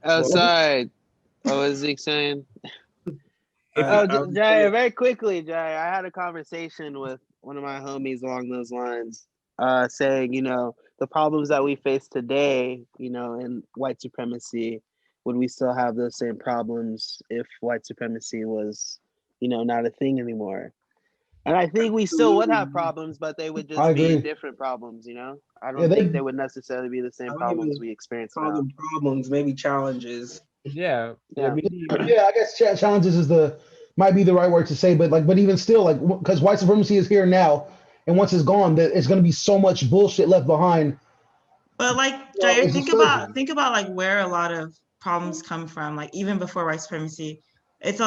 Oh, sorry. What was he saying? Jay, very quickly, Jay. I had a conversation with one of my homies along those lines, saying, the problems that we face today, in white supremacy, would we still have those same problems if white supremacy was, not a thing anymore? And I think we still would have problems, but they would I just be agree. different problems, I Yeah, don't think they would necessarily be the same problems we experience Call now. them problems, maybe challenges. Yeah. Yeah. I guess challenges might be the right word to say, but even still, because white supremacy is here now, and once it's gone, it's going to be so much bullshit left behind. But Jair, think about like where a lot of problems come from. Like even before white supremacy, it's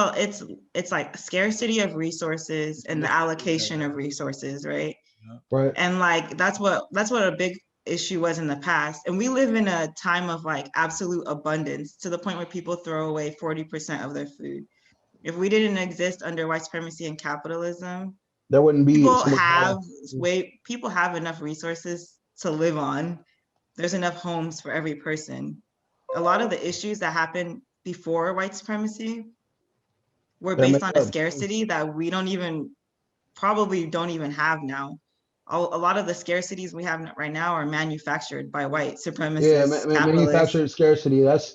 like scarcity of resources and the allocation of resources, right? Right. And that's what a big issue was in the past. And we live in a time of absolute abundance to the point where people throw away 40% of their food. If we didn't exist under white supremacy and capitalism, there wouldn't be people have enough resources to live on. There's enough homes for every person. A lot of the issues that happened before white supremacy were based on a scarcity that we probably don't even have now. A lot of the scarcities we have right now are manufactured by white supremacists, manufactured scarcity. So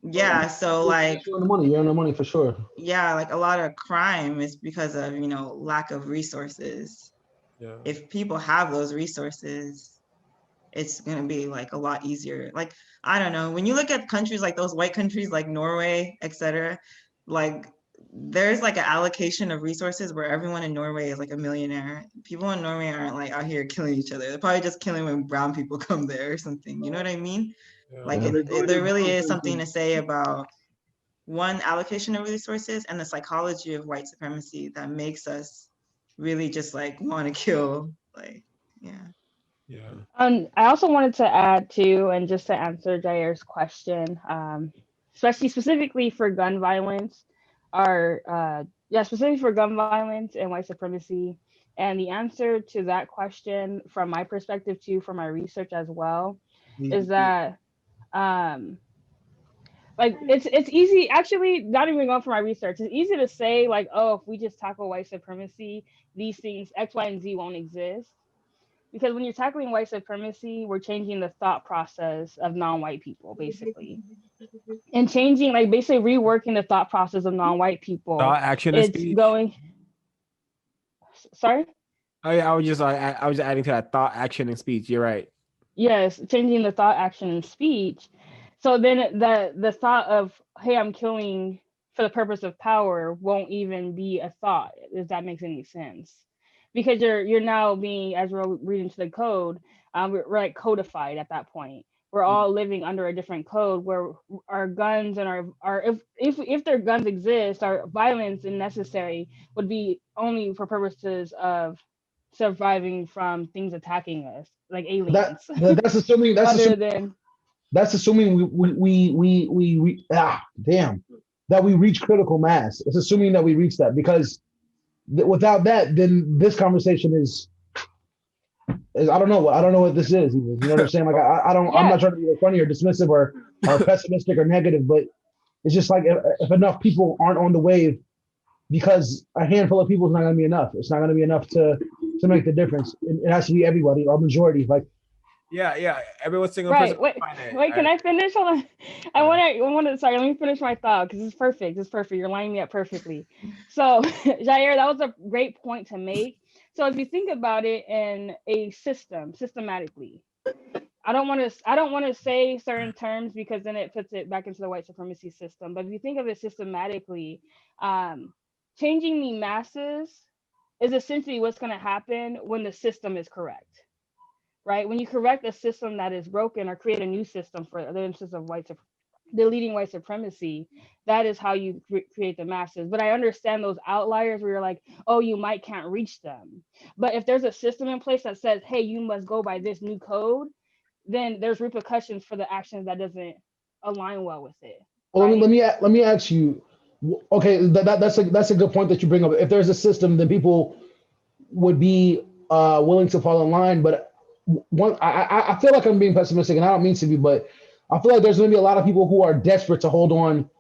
you're on the money for sure. Yeah, a lot of crime is because of lack of resources. Yeah. If people have those resources, it's gonna be a lot easier. I don't know, when you look at countries like those white countries like Norway, etc., there's an allocation of resources where everyone in Norway is a millionaire. People in Norway aren't out here killing each other. They're probably just killing when brown people come there or something. You know what I mean? Yeah. There really is something to say about one, allocation of resources, and the psychology of white supremacy that makes us really just want to kill. I also wanted to add too, and just to answer Jair's question, especially specifically for gun violence, specifically for gun violence and white supremacy. And the answer to that question, from my perspective too, from my research as well, is that it's easy, actually, not even going for my research. It's easy to say if we just tackle white supremacy, these things X, Y, and Z won't exist. Because when you're tackling white supremacy, we're changing the thought process of non-white people, basically. And changing, basically reworking the thought process of non-white people. Thought, action, and speech. Sorry? Oh yeah, I was just adding to that: thought, action, and speech. You're right. Yes, changing the thought, action, and speech. So then the thought of, hey, I'm killing for the purpose of power won't even be a thought, if that makes any sense. Because you're now being, as we're reading to the code, we're codified at that point. We're all living under a different code where our guns and our if their guns exist, our violence and necessary would be only for purposes of surviving from things attacking us, like aliens. That's assuming that we reach critical mass. It's assuming that we reach that, because without that, then this conversation is I don't know what this is even. You know what I'm saying? I'm not trying to be funny or dismissive or pessimistic or negative, but it's just if enough people aren't on the wave, because a handful of people is not going to be enough. It's not going to be enough to make the difference. It has to be everybody or majority. Yeah. Every single person. Wait, can I finish? Hold on. I want to. Sorry, let me finish my thought, because it's perfect. It's perfect. You're lining me up perfectly. So, Jair, that was a great point to make. So, if you think about it in a systematically, I don't want to say certain terms, because then it puts it back into the white supremacy system. But if you think of it systematically, changing the masses is essentially what's going to happen when the system is correct. Right? When you correct a system that is broken, or create a new system for the instance of white deleting white supremacy, that is how you create the masses. But I understand those outliers where you're like, oh, you might can't reach them. But if there's a system in place that says, hey, you must go by this new code, then there's repercussions for the actions that doesn't align well with it. Well, Right? let me ask you. Okay, that's a good point that you bring up. If there's a system, then people would be willing to fall in line. But I feel like I'm being pessimistic, and I don't mean to be, but I feel like there's going to be a lot of people who are desperate to hold on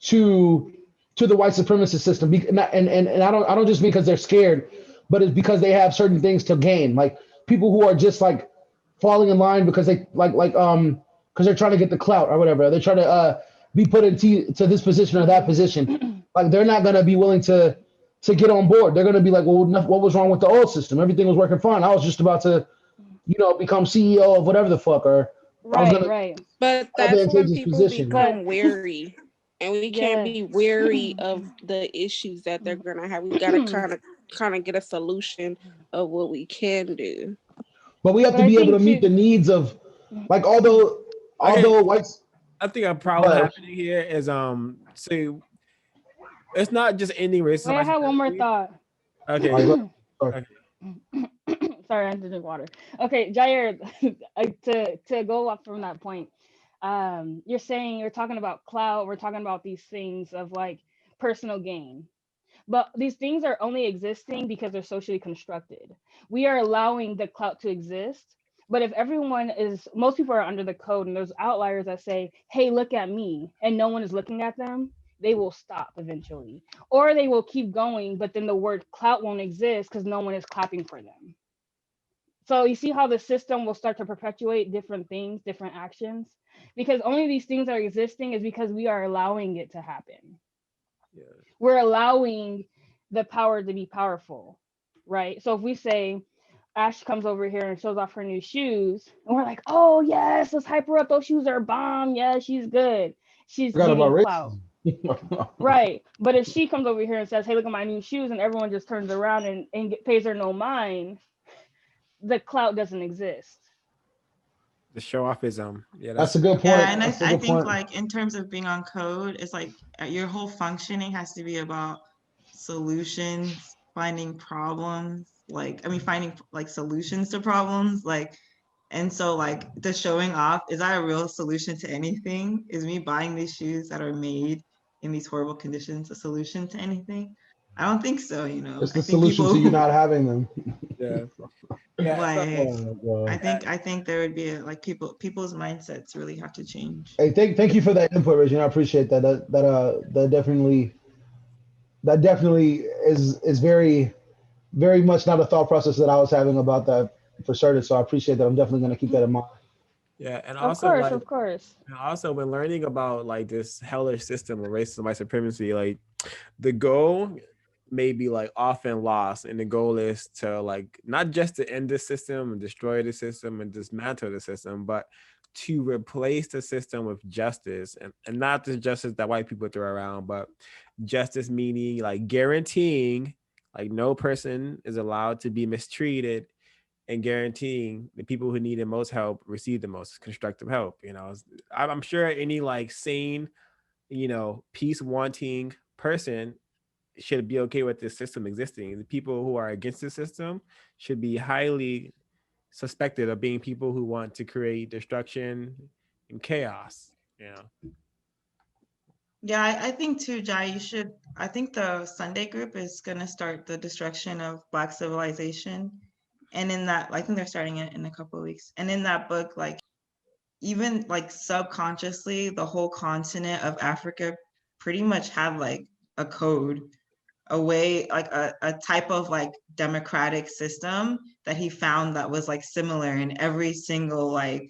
to the white supremacist system, and I don't just because they're scared, but it's because they have certain things to gain. Like people who are just like falling in line because they because they're trying to get the clout or whatever. They're trying to be put into to this position or that position. Like they're not going to be willing to get on board. They're going to be like, well, what was wrong with the old system? Everything was working fine. I was just about to, become CEO of whatever the fuck, or I was Right, going to right. But that's when advantageous people position. become wary, and we can't Yes. be wary of the issues that they're gonna have. We gotta kind of get a solution of what we can do. But we have But to I be able to think meet the too. needs of, like, Okay, although whites. I think a Go problem ahead. happening here is so it's not just ending racism Wait, and I white had one more supremacy. thought. All right, Okay, go ahead. Sorry. okay. Sorry, I had to drink water. Okay, Jair, to go up from that point, you're saying you're talking about clout. We're talking about these things of like personal gain. But these things are only existing because they're socially constructed. We are allowing the clout to exist. But if most people are under the code and there's outliers that say, hey, look at me, and no one is looking at them, they will stop eventually. Or they will keep going, but then the word clout won't exist because no one is clapping for them. So you see how the system will start to perpetuate different things, different actions? Because only these things are existing is because we are allowing it to happen. Yeah. We're allowing the power to be powerful, right? So if we say Ash comes over here and shows off her new shoes, and we're like, oh yes, let's hype her up. Those shoes are bomb. Yeah, she's good. She's Forgot about gaining clout. racism. Right. But if she comes over here and says, hey, look at my new shoes, and everyone just turns around and pays her no mind, the clout doesn't exist. The show off is yeah, That's that's a good point. Yeah, and That's a I good think point. like in terms of being on code, it's like your whole functioning has to be about solutions, finding problems, like I mean finding like solutions to problems, like and so like the showing off, is that a real solution to anything? Is me buying these shoes that are made in these horrible conditions a solution to anything? I don't think so, you know. It's I the think solution to people you not having them. yeah, yeah. So like Oh my God. I think there would be like people's mindsets really have to change. Hey, thank you for that input, Regina. I appreciate that. That definitely is very much not a thought process that I was having about that for certain. So I appreciate that. I'm definitely going to keep that in mind. yeah, and Of also course, like of course. also when learning about like this hellish system of racism, white supremacy, like the goal may be like often lost, and the goal is to like not just to end the system and destroy the system and dismantle the system, but to replace the system with justice, and not the justice that white people throw around, but justice meaning like guaranteeing like no person is allowed to be mistreated, and guaranteeing the people who need the most help receive the most constructive help. I'm sure any like sane, peace wanting person should be okay with this system existing. The people who are against the system should be highly suspected of being people who want to create destruction and chaos. Yeah, I think too, Jai, you should. I think the Sunday group is going to start the destruction of Black civilization. And in that, I think they're starting it in a couple of weeks. And in that book, like, even like subconsciously, the whole continent of Africa pretty much had like a code, a way, like a type of like democratic system that he found that was like similar in every single like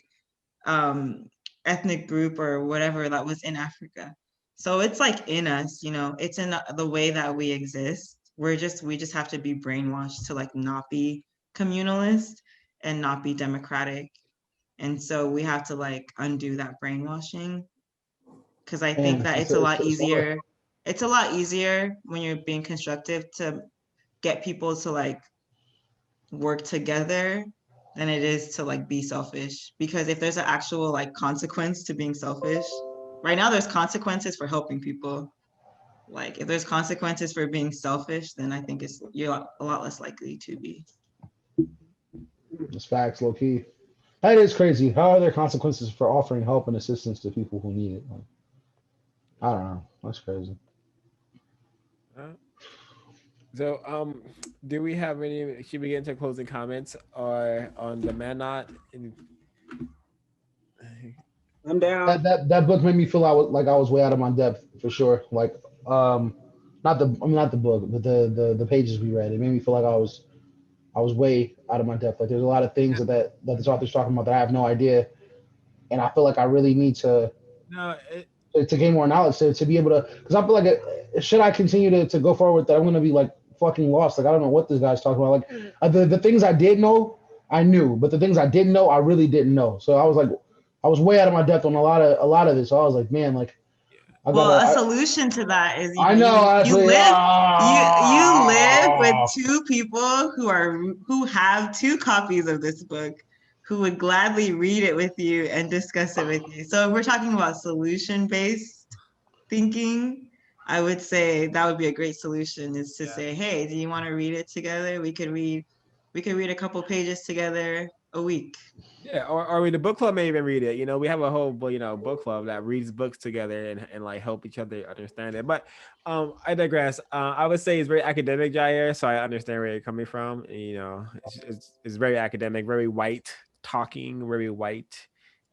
ethnic group or whatever that was in Africa. So it's like in us, you know, it's in the way that we exist. We just have to be brainwashed to like not be communalist and not be democratic. And so we have to like undo that brainwashing, because I think And that it's hard. it's a lot easier when you're being constructive to get people to like work together than it is to like be selfish, because if there's an actual like consequence to being selfish, right now there's consequences for helping people. Like if there's consequences for being selfish, then I think you're a lot less likely to be. It's facts, low key. That is crazy. How are there consequences for offering help and assistance to people who need it? Like, I don't know. That's crazy. So, do we have any? Should we get into closing comments or on the man not? I'm down. That book made me feel like I was way out of my depth for sure. Like, not the book, but the pages we read. It made me feel like I was way out of my depth. Like, there's a lot of things that this author's talking about that I have no idea, and I feel like I really need to No, to gain more knowledge to be able to, because I feel like should I continue to go forward with that, I'm gonna be like fucking lost. Like I don't know what this guy's talking about. Like the things I did know, I knew, but the things I didn't know, I really didn't know. So I was way out of my depth on a lot of this. So I was like, man, like Well, a solution to that is, I know you actually. live with two people who have two copies of this book, who would gladly read it with you and discuss it with you. So if we're talking about solution-based thinking, I would say that would be a great solution, is to say, hey, do you want to read it together? We could read a couple pages together a week. Yeah, or the book club may even read it. You know, we have a whole book club that reads books together and like help each other understand it. But I digress. I would say it's very academic, Jair, so I understand where you're coming from. You know, it's very academic, very white talking, very white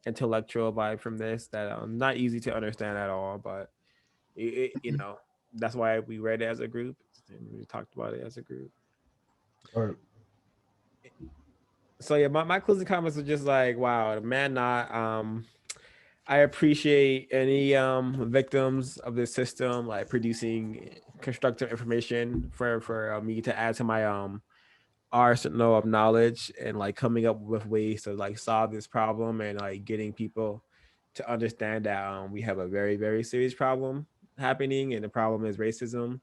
intellectual vibe from this that not easy to understand at all. But you know, that's why we read it as a group and we talked about it as a group. Or So yeah, my closing comments are just like, wow, man, not I appreciate any victims of this system like producing constructive information for me to add to my arsenal of knowledge and like coming up with ways to like solve this problem and like getting people to understand that we have a very, very serious problem happening, and the problem is racism,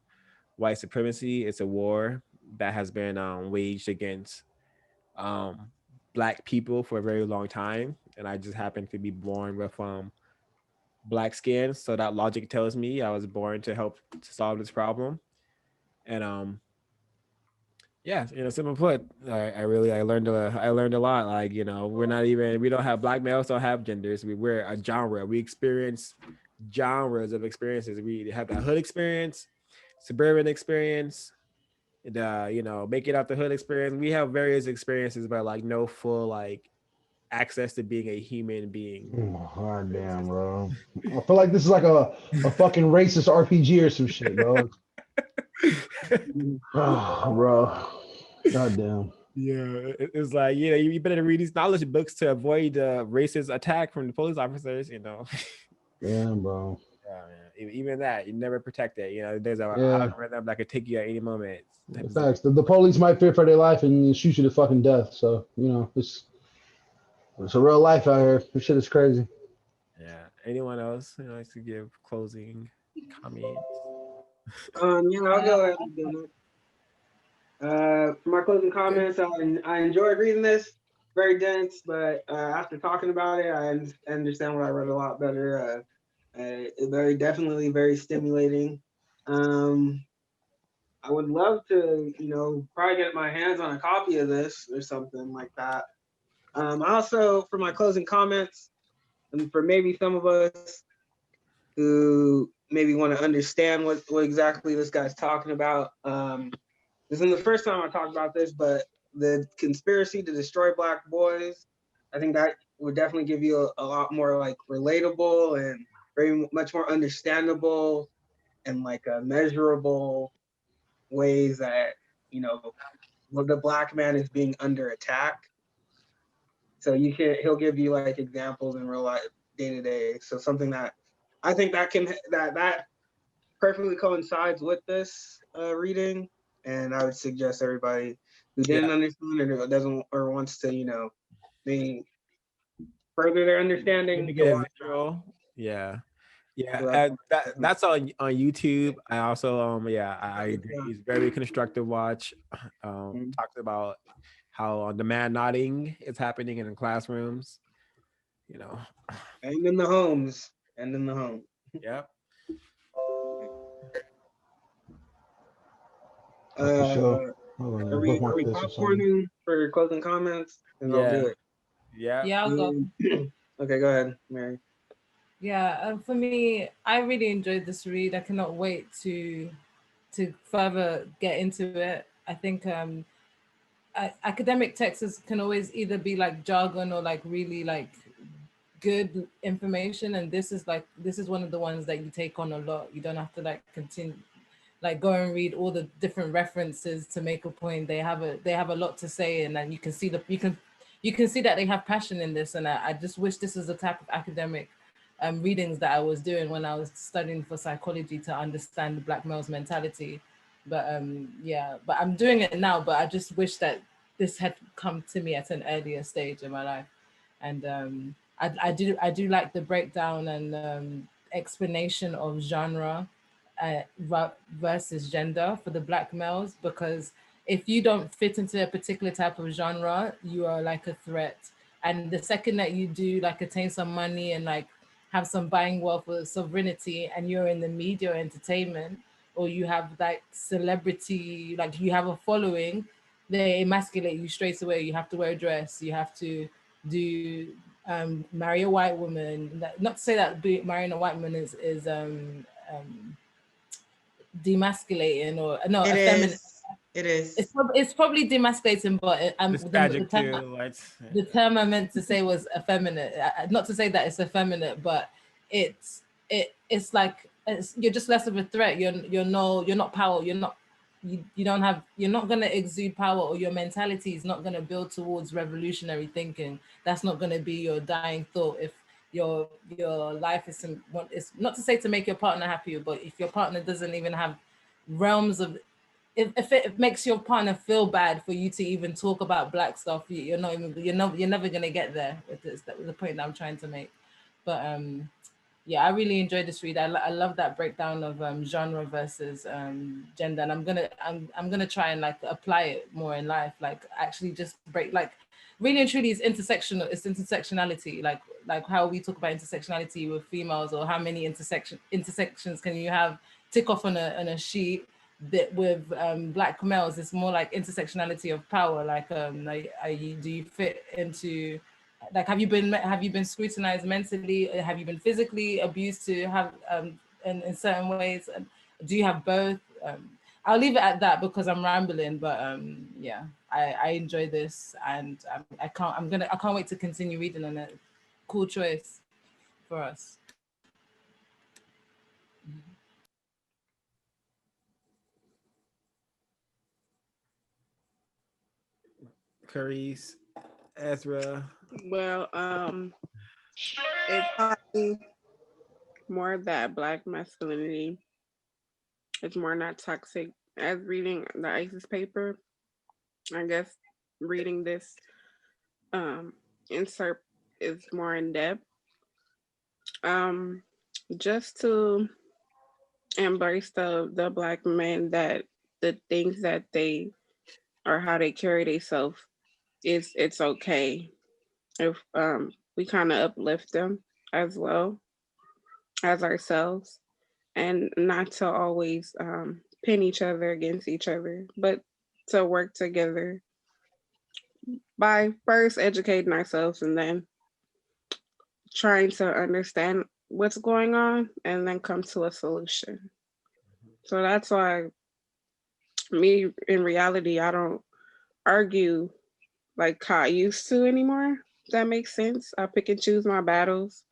white supremacy. It's a war that has been waged against um black people for a very long time, and I just happened to be born with black skin, so that logic tells me I was born to help to solve this problem. And yeah, simple put, I learned a lot. Like, we don't have, black males don't have genders. We're a genre. We experience genres of experiences. We have the hood experience, suburban experience, the make it out the hood experience. We have various experiences, but like no full like access to being a human being. oh, god damn, bro. I feel like this is like a fucking racist RPG or some shit, bro. Oh, bro. God damn. Yeah, it's like, you better read these knowledge books to avoid the racist attack from the police officers. Damn, bro. Yeah, man. Even that, you never protect it. There's an Yeah. algorithm that could take you at any moment. Facts. The police might fear for their life and shoot you to fucking death. So, it's a real life out here. This shit is crazy. Yeah. Anyone else who likes to give closing comments? Yeah, I'll go ahead and do it. For my closing comments, I enjoyed reading this. Very dense, but after talking about it, I understand what I read a lot better. Very definitely very stimulating. I would love to, probably get my hands on a copy of this or something like that. Also, for my closing comments, and for maybe some of us who maybe want to understand what exactly this guy's talking about. This isn't the first time I talked about this, but the conspiracy to destroy Black boys, I think that would definitely give you a lot more like relatable and very much more understandable and like measurable ways that, the Black man is being under attack. So he'll give you like examples in real life, day to day. So something that I think that perfectly coincides with this reading, and I would suggest everybody who didn't understand it or doesn't or wants to, maybe further their understanding. Maybe get a visual. Yeah. Yeah, and that's on YouTube. I also I agree. It's very constructive watch. Talks about how demand nodding is happening in the classrooms. And in the homes. and in the home. Yep. For sure. Are we popcorning for closing comments? And I'll do it. Yeah. Yeah, I'll go. Okay, go ahead, Mary. Yeah, for me, I really enjoyed this read. I cannot wait to further get into it. I think academic texts can always either be like jargon or like really like good information, and this is one of the ones that you take on a lot. You don't have to like continue like go and read all the different references to make a point. They have a lot to say, and then you can see that they have passion in this. And I just wish this is the type of academic readings that I was doing when I was studying for psychology to understand the Black male's mentality. But yeah, but I'm doing it now. But I just wish that this had come to me at an earlier stage in my life. And I do like the breakdown and explanation of genre versus gender for the Black males, because if you don't fit into a particular type of genre, you are like a threat. And the second that you do like attain some money and like have some buying wealth or sovereignty, and you're in the media or entertainment, or you have like celebrity, like you have a following, they emasculate you straight away. You have to wear a dress, you have to do marry a white woman. Not to say that marrying a white woman is demasculating or no, It effeminate. is. It is. It's probably demasculating, but the term I meant to say was effeminate. Not to say that it's effeminate, but it's like you're just less of a threat. You're not power. You're not gonna exude power, or your mentality is not gonna build towards revolutionary thinking. That's not gonna be your dying thought if your life is it's not to say to make your partner happier, but if your partner doesn't even have realms of, if it makes your partner feel bad for you to even talk about Black stuff, you're never gonna get there with this. That was the point that I'm trying to make. But yeah, I really enjoyed this read. I love that breakdown of genre versus gender, and I'm gonna try and like apply it more in life. Like actually just break, like really and truly, it's intersectionality. Like how we talk about intersectionality with females, or how many intersections can you have tick off on a sheet. That with Black males, it's more like intersectionality of power. Like do you fit into, like have you been scrutinized mentally? Have you been physically abused to have in certain ways? Do you have both? I'll leave it at that because I'm rambling, but yeah, I enjoy this, and I can't wait to continue reading on it. Cool choice for us. Carice, Ezra. Well, it's probably more that Black masculinity is more not toxic. As reading the ISIS paper, I guess reading this insert is more in depth. Um, just to embrace the Black men, that the things that they or how they carry themselves it's okay if we kind of uplift them as well as ourselves, and not to always pin each other against each other, but to work together by first educating ourselves and then trying to understand what's going on and then come to a solution. So that's why me, in reality, I don't argue like how I used to anymore. If that makes sense. I pick and choose my battles.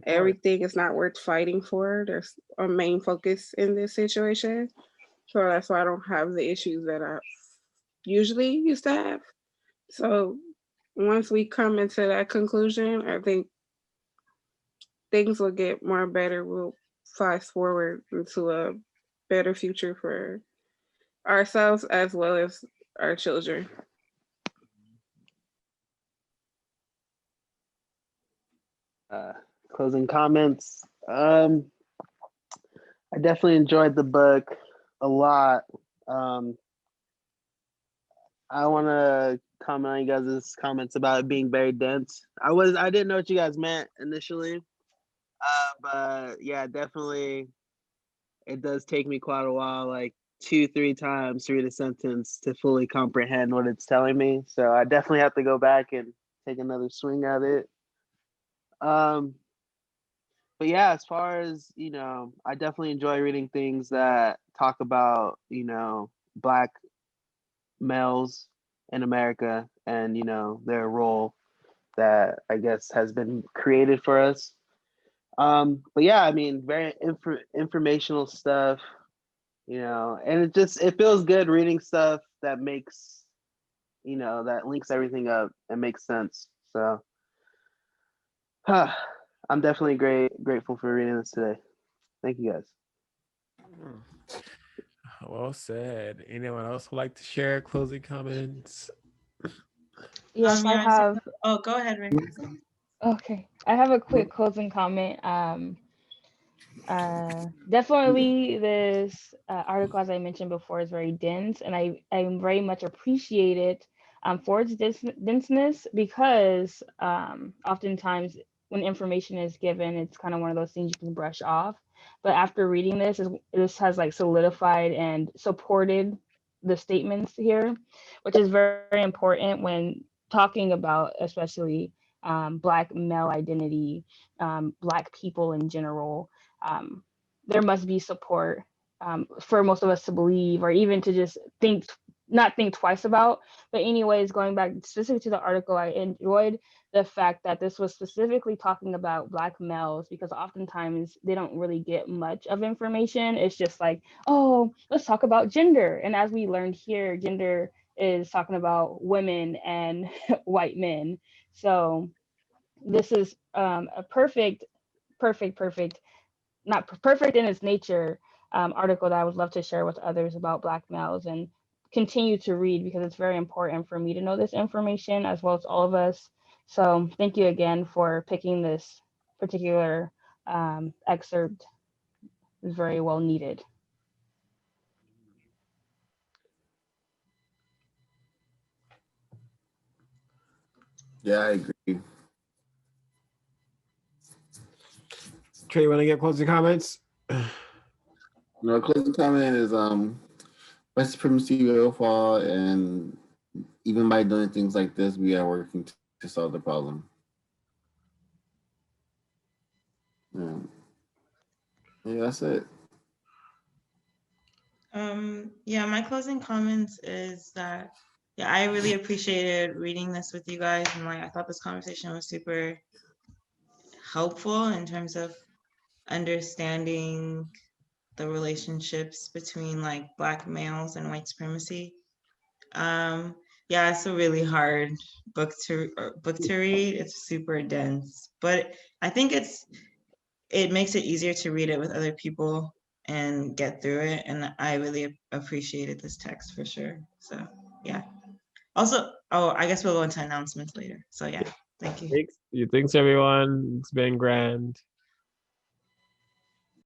Everything is not worth fighting for. There's a main focus in this situation. So that's why I don't have the issues that I usually used to have. So once we come into that conclusion, I think things will get more better. We'll fast forward into a better future for ourselves as well as our children. Closing comments. I definitely enjoyed the book a lot. I want to comment on you guys' comments about it being very dense. I didn't know what you guys meant initially. But yeah, definitely, it does take me quite a while, like 2-3 times to read a sentence to fully comprehend what it's telling me. So I definitely have to go back and take another swing at it. Um, but yeah, as far as I definitely enjoy reading things that talk about Black males in America and their role that I guess has been created for us. But yeah, I mean, very informational stuff, and it feels good reading stuff that makes that links everything up and makes sense. So I'm definitely grateful for reading this today. Thank you guys. Well said. Anyone else would like to share closing comments? Yes, I yeah, have. Oh, go ahead, Rick. Okay, I have a quick closing comment. Definitely this article, as I mentioned before, is very dense, and I very much appreciate it for its denseness, because oftentimes when information is given, it's kind of one of those things you can brush off. But after reading this has like solidified and supported the statements here, which is very important when talking about especially Black male identity, Black people in general. um, there must be support for most of us to believe, or even to just not think twice about. But anyways, going back specifically to the article, I enjoyed the fact that this was specifically talking about Black males, because oftentimes they don't really get much of information. It's just like, oh, let's talk about gender. And as we learned here, gender is talking about women and white men. So this is a perfect, not perfect in its nature, article that I would love to share with others about Black males and continue to read, because it's very important for me to know this information as well as all of us. So thank you again for picking this particular excerpt. It's very well needed. Yeah, I agree. Trey, you want to get closing comments? No, closing comment is white supremacy will fall, and even by doing things like this, we are working to solve the problem. Yeah, yeah, that's it. Yeah, my closing comments is that I really appreciated reading this with you guys, and like I thought this conversation was super helpful in terms of understanding the relationships between like Black males and white supremacy. Yeah, it's a really hard book to read. It's super dense, but I think it makes it easier to read it with other people and get through it. And I really appreciated this text for sure. So yeah. Also, I guess we'll go into announcements later. So yeah, thank you. Thanks everyone. It's been grand.